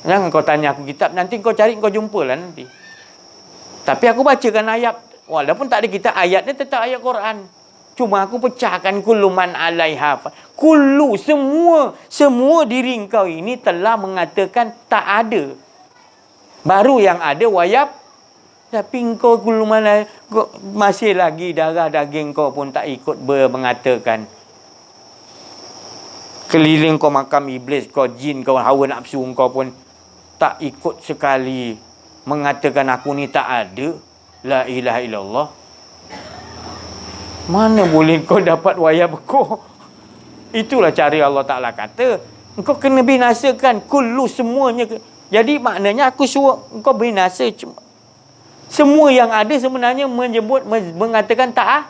Jangan kau tanya aku kitab, nanti kau cari kau jumpa lah nanti. Tapi aku bacakan ayat, walaupun tak ada kitab, ayatnya tetap ayat Quran. Cuma aku pecahkan kullu man alaiha fan. Kullu, semua diri kau ini telah mengatakan tak ada. Baru yang ada wayab. Tapi kau kullu man masih lagi darah daging kau pun tak ikut mengatakan. Keliling kau makam iblis, kau jin, kau hawa nafsu kau pun tak ikut sekali mengatakan aku ni tak ada la ilaha illallah. Mana boleh kau dapat wayab kau? Itulah cara Allah Ta'ala kata. Engkau kena binasakan kullu, semuanya. Jadi maknanya aku suruh engkau binasa. Semua yang ada sebenarnya mengatakan tak.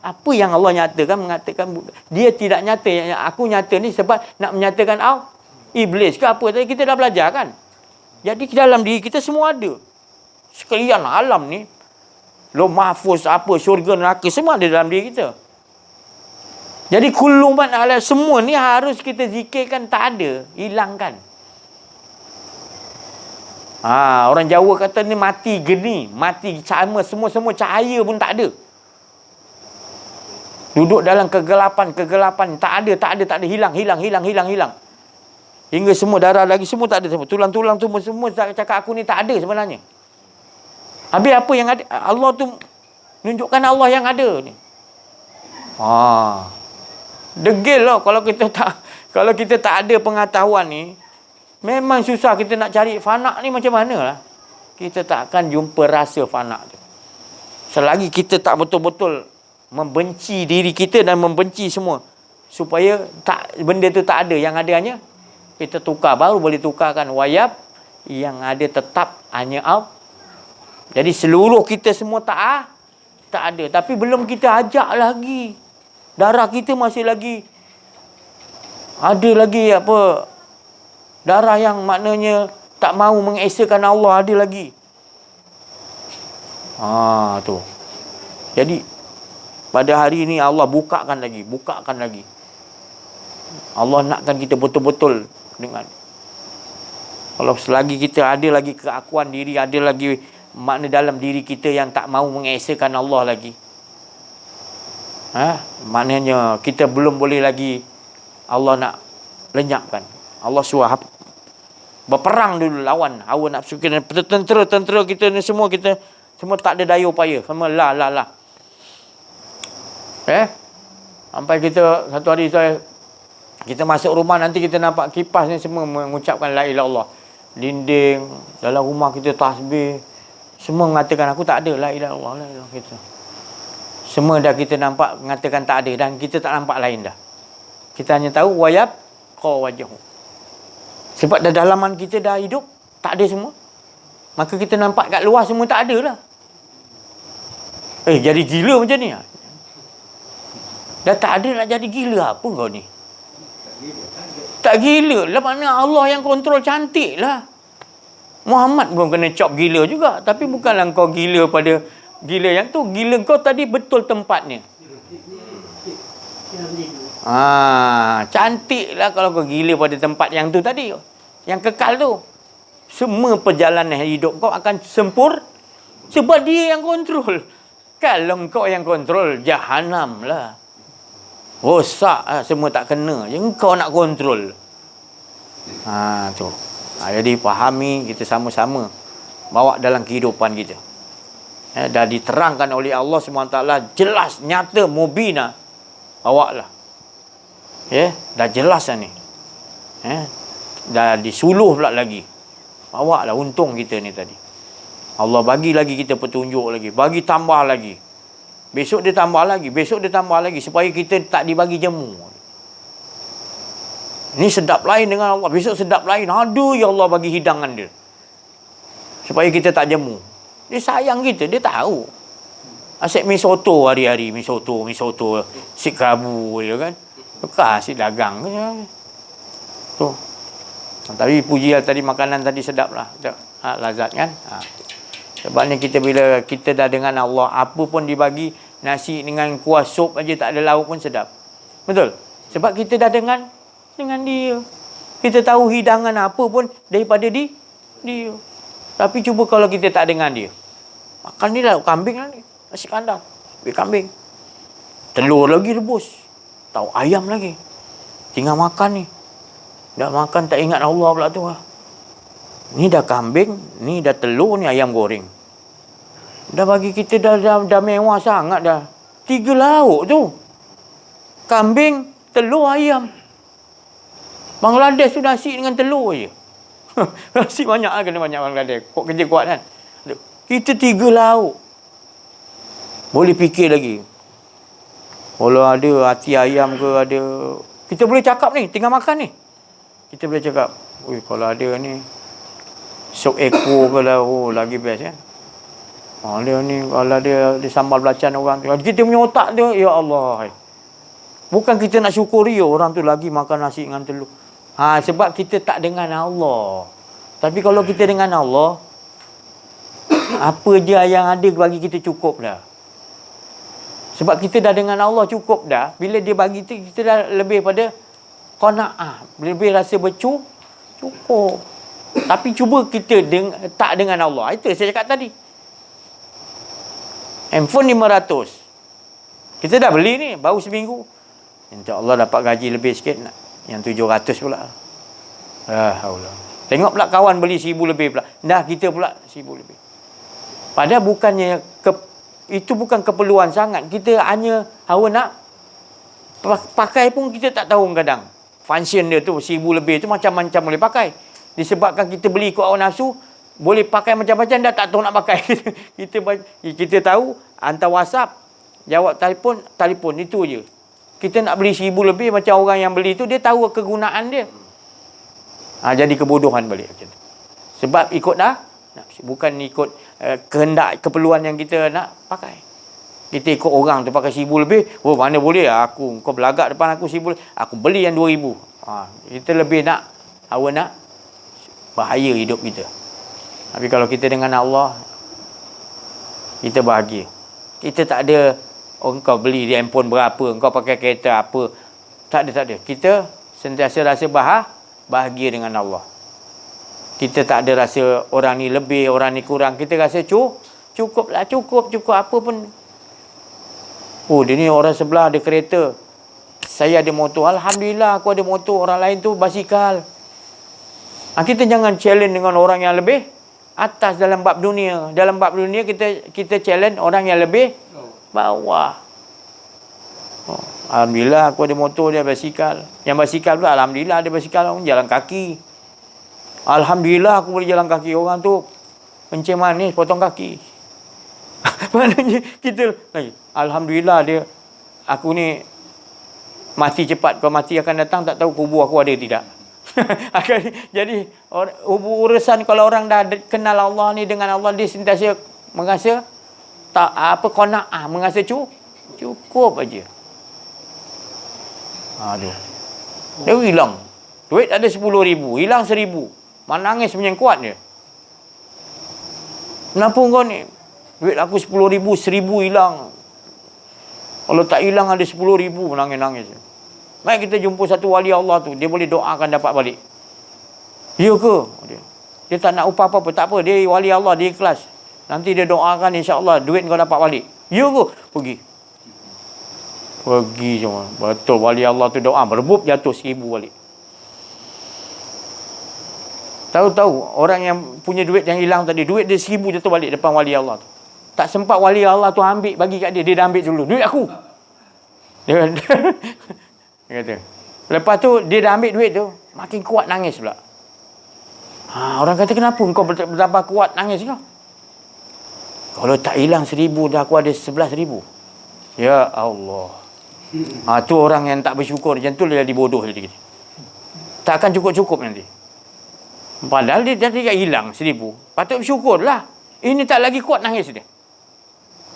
Apa yang Allah nyatakan, mengatakan dia tidak nyata. Yang aku nyata ni sebab nak menyatakan iblis ke apa. Tadi kita dah belajar kan. Jadi dalam diri kita semua ada. Sekalian alam ni, Lauh mahfuz, apa, syurga, neraka, semua ada dalam diri kita. Jadi kullu man ala, semua ni harus kita zikirkan, tak ada, hilangkan. Orang Jawa kata ni mati geni, mati sama, semua cahaya pun tak ada. Duduk dalam kegelapan, tak ada, hilang. Hingga semua darah lagi semua tak ada, tulang-tulang tu semua cakap aku ni tak ada sebenarnya. Habis apa yang ada? Allah tu nunjukkan Allah yang ada ni. Degil lah kalau kita tak ada pengetahuan ni. Memang susah kita nak cari fana ni macam mana lah. Kita tak akan jumpa rasa fana tu. Selagi kita tak betul-betul membenci diri kita dan membenci semua. Supaya benda tu tak ada. Yang ada hanya kita tukar. Baru boleh tukarkan wayab. Yang ada tetap hanya Allah. Jadi seluruh kita semua tak ada. Tapi belum kita ajak lagi. Darah kita masih lagi. Ada lagi apa? Darah yang maknanya tak mahu mengesakan Allah, ada lagi. Tu. Jadi pada hari ini Allah bukakan lagi. Allah nakkan kita betul-betul dengan. Kalau selagi kita ada lagi keakuan diri, ada lagi makna dalam diri kita yang tak mahu mengesakan Allah lagi. Maknanya kita belum boleh lagi Allah nak lenyapkan. Allah suruh berperang dulu lawan hawa nafsu kita. Tentera kita ni semua tak ada daya upaya. Semua lah. Sampai kita satu hari kita masuk rumah, nanti kita nampak kipas ni semua mengucapkan la ilaha illallah. Dinding dalam rumah kita tasbih. Semua mengatakan aku tak ada la ilaha illallah kita. Semua dah kita nampak mengatakan tak ada, dan kita tak nampak lain dah. Kita hanya tahu wayab qawajahu. Sebab dah dalaman kita dah hidup tak ada semua. Maka kita nampak kat luar semua tak ada lah. Jadi gila macam ni. Dah tak ada nak jadi gila apa kau ni? Tak gila lah, makna Allah yang kontrol, cantik lah. Muhammad pun kena cop gila juga. Tapi bukanlah kau gila pada gila yang tu. Gila kau tadi betul tempatnya. Cantik lah kalau kau gila pada tempat yang tu tadi. Yang kekal tu. Semua perjalanan hidup kau akan sempurna. Sebab dia yang kontrol. Kalau kau yang kontrol, jahanam lah. Rosak lah, semua tak kena. Yang kau nak kontrol. Tu. Jadi fahami, kita sama-sama bawa dalam kehidupan kita. Dah diterangkan oleh Allah SWT, jelas, nyata, mubina. Bawalah. Dah jelas dah ni. Dah disuluh pula lagi. Bawalah, untung kita ni tadi. Allah bagi lagi kita petunjuk lagi. Bagi tambah lagi. Besok dia tambah lagi. Besok dia tambah lagi. Supaya kita tak dibagi jemu. Ni sedap lain dengan Allah. Besok sedap lain. Aduh, ya Allah bagi hidangan dia. Supaya kita tak jemu. Dia sayang kita. Dia tahu. Asyik mi soto hari-hari. Mi soto. Sik kerabu je kan. Bekas asyik dagang je. Tu. Tapi puji tadi makanan tadi sedap lah. Lazat kan. Sebabnya kita bila kita dah dengan Allah, apa pun dibagi, nasi dengan kuah sup aja tak ada lauk pun sedap. Betul? Sebab kita dah dengan dia. Kita tahu hidangan apa pun daripada dia. Tapi cuba kalau kita tak dengan dia. Makan ni lah kambing lah ni. Nasi kandar. Kambing. Telur lagi rebus. Tahu ayam lagi. Tinggal makan ni. Dah makan tak ingat Allah pula tu lah. Ni dah kambing, ni dah telur, ni ayam goreng. Dah bagi kita dah mewah sangat dah. 3 lauk tu. Kambing, telur, ayam. Bangladesh tu nasi dengan telur je. Nasi banyak lah, kena banyak Bangladesh. Kok kerja kuat kan. Kita 3 lauk. Boleh fikir lagi. Kalau ada hati ayam ke ada. Kita boleh cakap ni, tinggal makan ni. Kita boleh cakap, kalau ada ni sup ekor ke lah, lagi best kan. Dia ni, kalau dia sambal belacan orang tu. Kita punya otak tu, ya Allah. Bukan kita nak syukuri orang tu lagi makan nasi dengan telur. Sebab kita tak dengan Allah. Tapi kalau kita dengan Allah, apa je yang ada bagi kita cukup dah. Sebab kita dah dengan Allah cukup dah. Bila dia bagi kita dah lebih pada qanaah. Lebih rasa cukup. Tapi cuba kita tak dengan Allah. Itu saya cakap tadi. Handphone 500. Kita dah beli ni baru seminggu. InsyaAllah dapat gaji lebih sikit. Yang 700 pula. Allah. Tengok pula kawan beli 1000 lebih pula. Dah kita pula 1000 lebih. Padahal bukannya itu bukan keperluan sangat. Kita hanya hawa nak pakai pun kita tak tahu kadang. Function dia tu 1000 lebih tu macam-macam boleh pakai. Disebabkan kita beli ikut hawa nafsu, boleh pakai macam-macam, dah tak tahu nak pakai. kita tahu hantar WhatsApp, jawab telefon itu je. Kita nak beli 1000 lebih macam orang yang beli tu, dia tahu kegunaan dia. Jadi kebodohan balik. Sebab ikut dah, bukan ikut kehendak, keperluan yang kita nak pakai. Kita ikut orang tu pakai 1000 lebih, mana boleh kau belagak depan aku 1000 lebih, aku beli yang 2000. Kita lebih nak hawa nak bahaya hidup kita. Tapi kalau kita dengan Allah, kita bahagia. Kita tak ada kau beli di handphone berapa, kau pakai kereta apa. Tak ada. Kita sentiasa rasa bahagia dengan Allah. Kita tak ada rasa orang ni lebih, orang ni kurang. Kita rasa cukup apa pun. Dia ni orang sebelah ada kereta, saya ada motor. Alhamdulillah aku ada motor. Orang lain tu basikal. Kita jangan challenge dengan orang yang lebih atas dalam bab dunia. Dalam bab dunia kita challenge orang yang lebih bawah. Alhamdulillah aku ada motor, dia basikal. Yang basikal pula alhamdulillah ada basikal, orang jalan kaki. Alhamdulillah aku boleh jalan kaki. Orang tu kencing manis potong kaki. Maknanya kita alhamdulillah aku ni mati cepat. Kalau mati akan datang tak tahu kubur aku ada tidak. Jadi urusan kalau orang dah kenal Allah ni, dengan Allah, dia sentiasa merasa qanaah, merasa cukup aja. Dia hilang duit ada 10,000, hilang 1,000, menangis menyengkuat dia. Kenapa kau ni? Duit aku 10,000, 1,000 hilang. Kalau tak hilang ada 10,000, menangis-nangis. Baik kita jumpa satu wali Allah tu, dia boleh doakan dapat balik. Ya ke? Dia tak nak upah apa-apa, tak apa, dia wali Allah, dia ikhlas. Nanti dia doakan insya-Allah duit kau dapat balik. Ya ke? Pergi semua. Betul, wali Allah tu doa, berebut jatuh 1,000 balik. Tahu-tahu orang yang punya duit yang hilang tadi, duit dia 1,000 jatuh balik depan wali Allah tu. Tak sempat wali Allah tu ambil bagi kat dia. Dia dah ambil dulu. Duit aku. Dia kata. Lepas tu dia dah ambil duit tu. Makin kuat nangis pula. Orang kata kenapa kau bertambah kuat nangis kau? Kalau tak hilang 1,000 dah aku ada 11,000. Ya Allah. Tu orang yang tak bersyukur. Macam tu dia jadi bodoh jadi. Tak akan cukup-cukup nanti. Padahal dia dah hilang 1,000. Patut bersyukur lah. Ini tak lagi kuat nangis dia.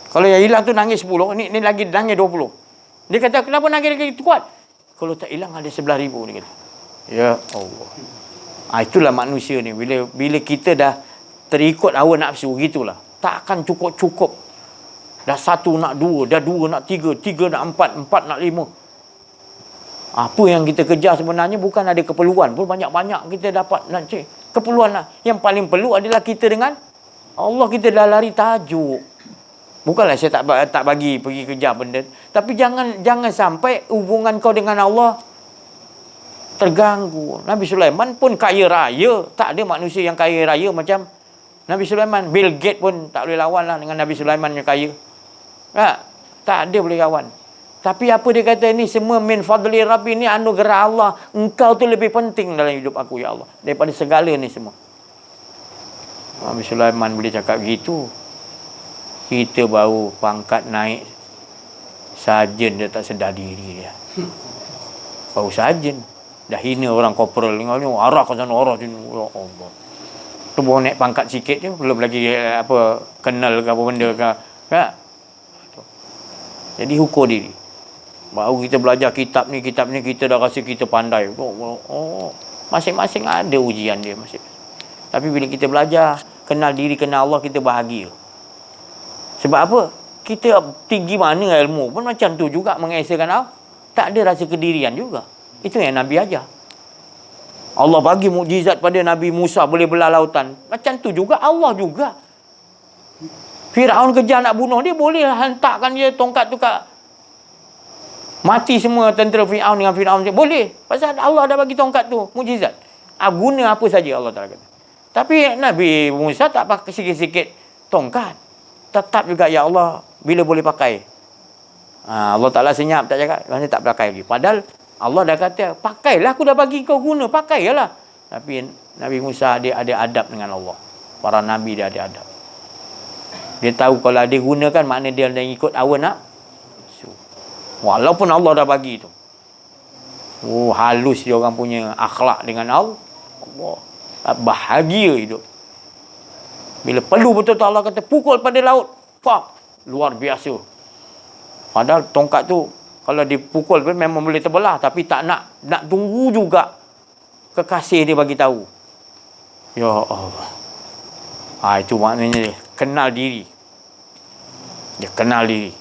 Kalau yang hilang tu nangis 10, ni lagi nangis 20. Dia kata, kenapa nangis lagi kuat? Kalau tak hilang ada 11,000 dia kata. Ya Allah. Itulah manusia ni. Bila kita dah terikut hawa nafsu, gitulah. Tak akan cukup-cukup. Dah 1 nak 2, dah 2 nak 3, 3 nak 4, 4 nak 5. Apa yang kita kejar sebenarnya bukan ada keperluan pun banyak-banyak kita dapat nak cek. Keperluan lah. Yang paling perlu adalah kita dengan Allah. Kita dah lari tajuk. Bukanlah saya tak bagi pergi kejar benda. Tapi jangan sampai hubungan kau dengan Allah terganggu. Nabi Sulaiman pun kaya raya. Tak ada manusia yang kaya raya macam Nabi Sulaiman. Bill Gates pun tak boleh lawan lah dengan Nabi Sulaiman yang kaya. Tak ada boleh lawan. Tapi apa dia kata ni semua min fadli Rabbi ni anugerah Allah. Engkau tu lebih penting dalam hidup aku ya Allah. Daripada segala ni semua. Nabi Sulaiman boleh cakap begitu. Kita baru pangkat naik sarjan dia tak sedar diri dia. Baru sarjan. Dah hina orang korporal ni. Arah ke sana, arah sini. Ya Allah. Tu baru naik pangkat sikit je. Belum lagi kenal ke apa benda ke. Tak? Jadi ukur diri. Baru kita belajar kitab ni, kita dah rasa kita pandai. Masing-masing ada ujian dia. Tapi bila kita belajar, kenal diri, kenal Allah, kita bahagia. Sebab apa? Kita tinggi mana ilmu pun macam tu juga mengesakan Allah. Tak ada rasa kedirian juga. Itu yang Nabi ajar. Allah bagi mukjizat pada Nabi Musa boleh belah lautan. Macam tu juga Allah juga. Firaun kejar nak bunuh dia, boleh hantarkan dia tongkat tu kat mati semua tentera Firaun dengan Firaun dia. Boleh. Pasal Allah dah bagi tongkat tu mukjizat. Guna apa saja Allah Taala kata. Tapi Nabi Musa tak pakai sikit-sikit tongkat. Tetap juga ya Allah bila boleh pakai. Allah Ta'ala senyap tak cakap. Maksudnya tak pakai lagi. Padahal Allah dah kata, pakailah aku dah bagi kau guna. Pakailah. Tapi Nabi Musa dia ada adab dengan Allah. Para Nabi dia ada adab. Dia tahu kalau dia gunakan makna dia dah ikut hawa nafsu. Walaupun Allah dah bagi tu. Halus dia orang punya akhlak dengan Allah. Bahagia hidup. Bila perlu betul-betul Allah kata pukul pada laut. Luar biasa. Padahal tongkat tu kalau dipukul pun memang boleh terbelah. Tapi tak nak tunggu juga kekasih dia bagi tahu. Ya Allah. Itu maknanya dia. Kenal diri. Dia kenal diri.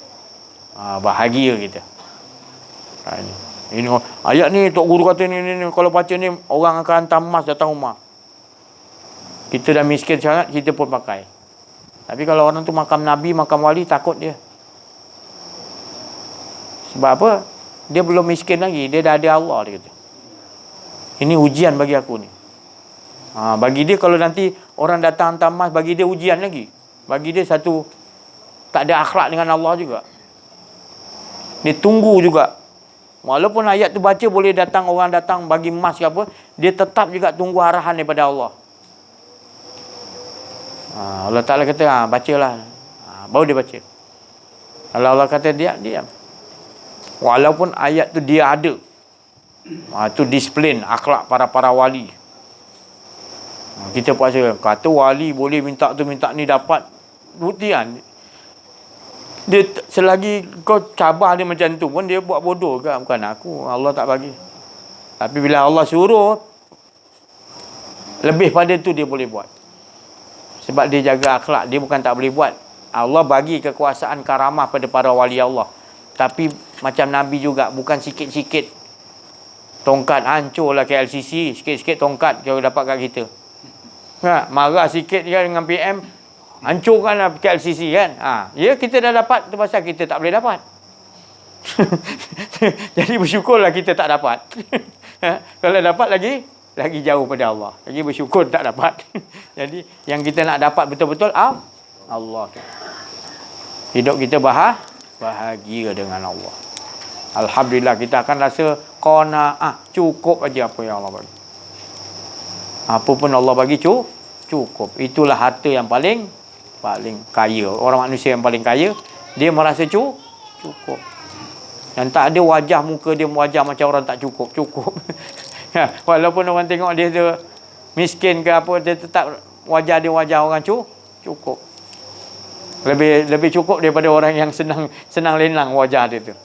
Bahagia kita. Ini ayat ni Tok Guru kata ni kalau baca ni orang akan hantar emas datang rumah. Kita dah miskin sangat, kita pun pakai. Tapi kalau orang tu makam Nabi, makam wali, takut dia. Sebab apa? Dia belum miskin lagi. Dia dah ada Allah, dia kata. Ini ujian bagi aku ni. Bagi dia kalau nanti orang datang hantar emas, bagi dia ujian lagi. Bagi dia satu, tak ada akhlak dengan Allah juga. Dia tunggu juga. Walaupun ayat tu baca boleh datang, orang datang bagi emas ke apa, dia tetap juga tunggu arahan daripada Allah. Allah Ta'ala kata, bacalah. Baru dia baca. Kalau Allah kata diam. Walaupun ayat tu dia ada. Itu disiplin akhlak para wali. Kita puasa. Kata wali boleh minta tu minta ni dapat. Bukti kan. Dia selagi kau cabar dia macam tu pun dia buat bodoh ke? Bukan aku. Allah tak bagi. Tapi bila Allah suruh, lebih pada tu dia boleh buat. Sebab dia jaga akhlak. Dia bukan tak boleh buat. Allah bagi kekuasaan karamah pada para wali Allah. Tapi macam Nabi juga. Bukan sikit-sikit tongkat hancurlah KLCC. Sikit-sikit tongkat kalau dapat kat kita. Marah sikit kan dengan PM. Hancurkanlah KLCC kan. Ya kita dah dapat. Itu pasal kita tak boleh dapat. Jadi bersyukurlah kita tak dapat. Kalau dapat lagi jauh pada Allah. Lagi bersyukur tak dapat. Jadi yang kita nak dapat betul-betul Allah. hidup kita bahagia dengan Allah. Alhamdulillah, kita akan rasa qanaah, cukup aja apa yang Allah bagi. Apa pun Allah bagi cukup. Itulah harta yang paling kaya. Orang manusia yang paling kaya, dia merasa cukup. Dan tak ada wajah muka dia wajah macam orang tak cukup. Walaupun orang tengok dia tu miskin ke apa, dia tetap wajah dia wajah orang cukup. Lebih cukup daripada orang yang senang lenang wajah dia tu.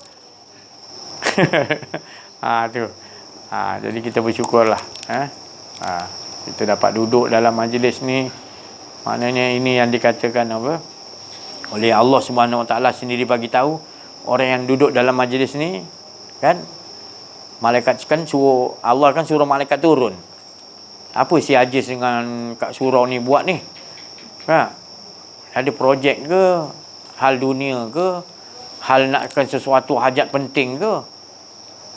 Jadi kita bersyukurlah. Kita dapat duduk dalam majlis ni, maknanya ini yang dikatakan apa? Oleh Allah Subhanahu Wa Taala sendiri bagi tahu, orang yang duduk dalam majlis ni kan, malaikat kan suruh, Allah kan suruh malaikat turun. Apa si Aziz dengan kat surau ni buat ni? Ada projek ke, hal dunia ke, hal nakkan sesuatu hajat penting ke?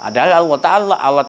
Adalah Allah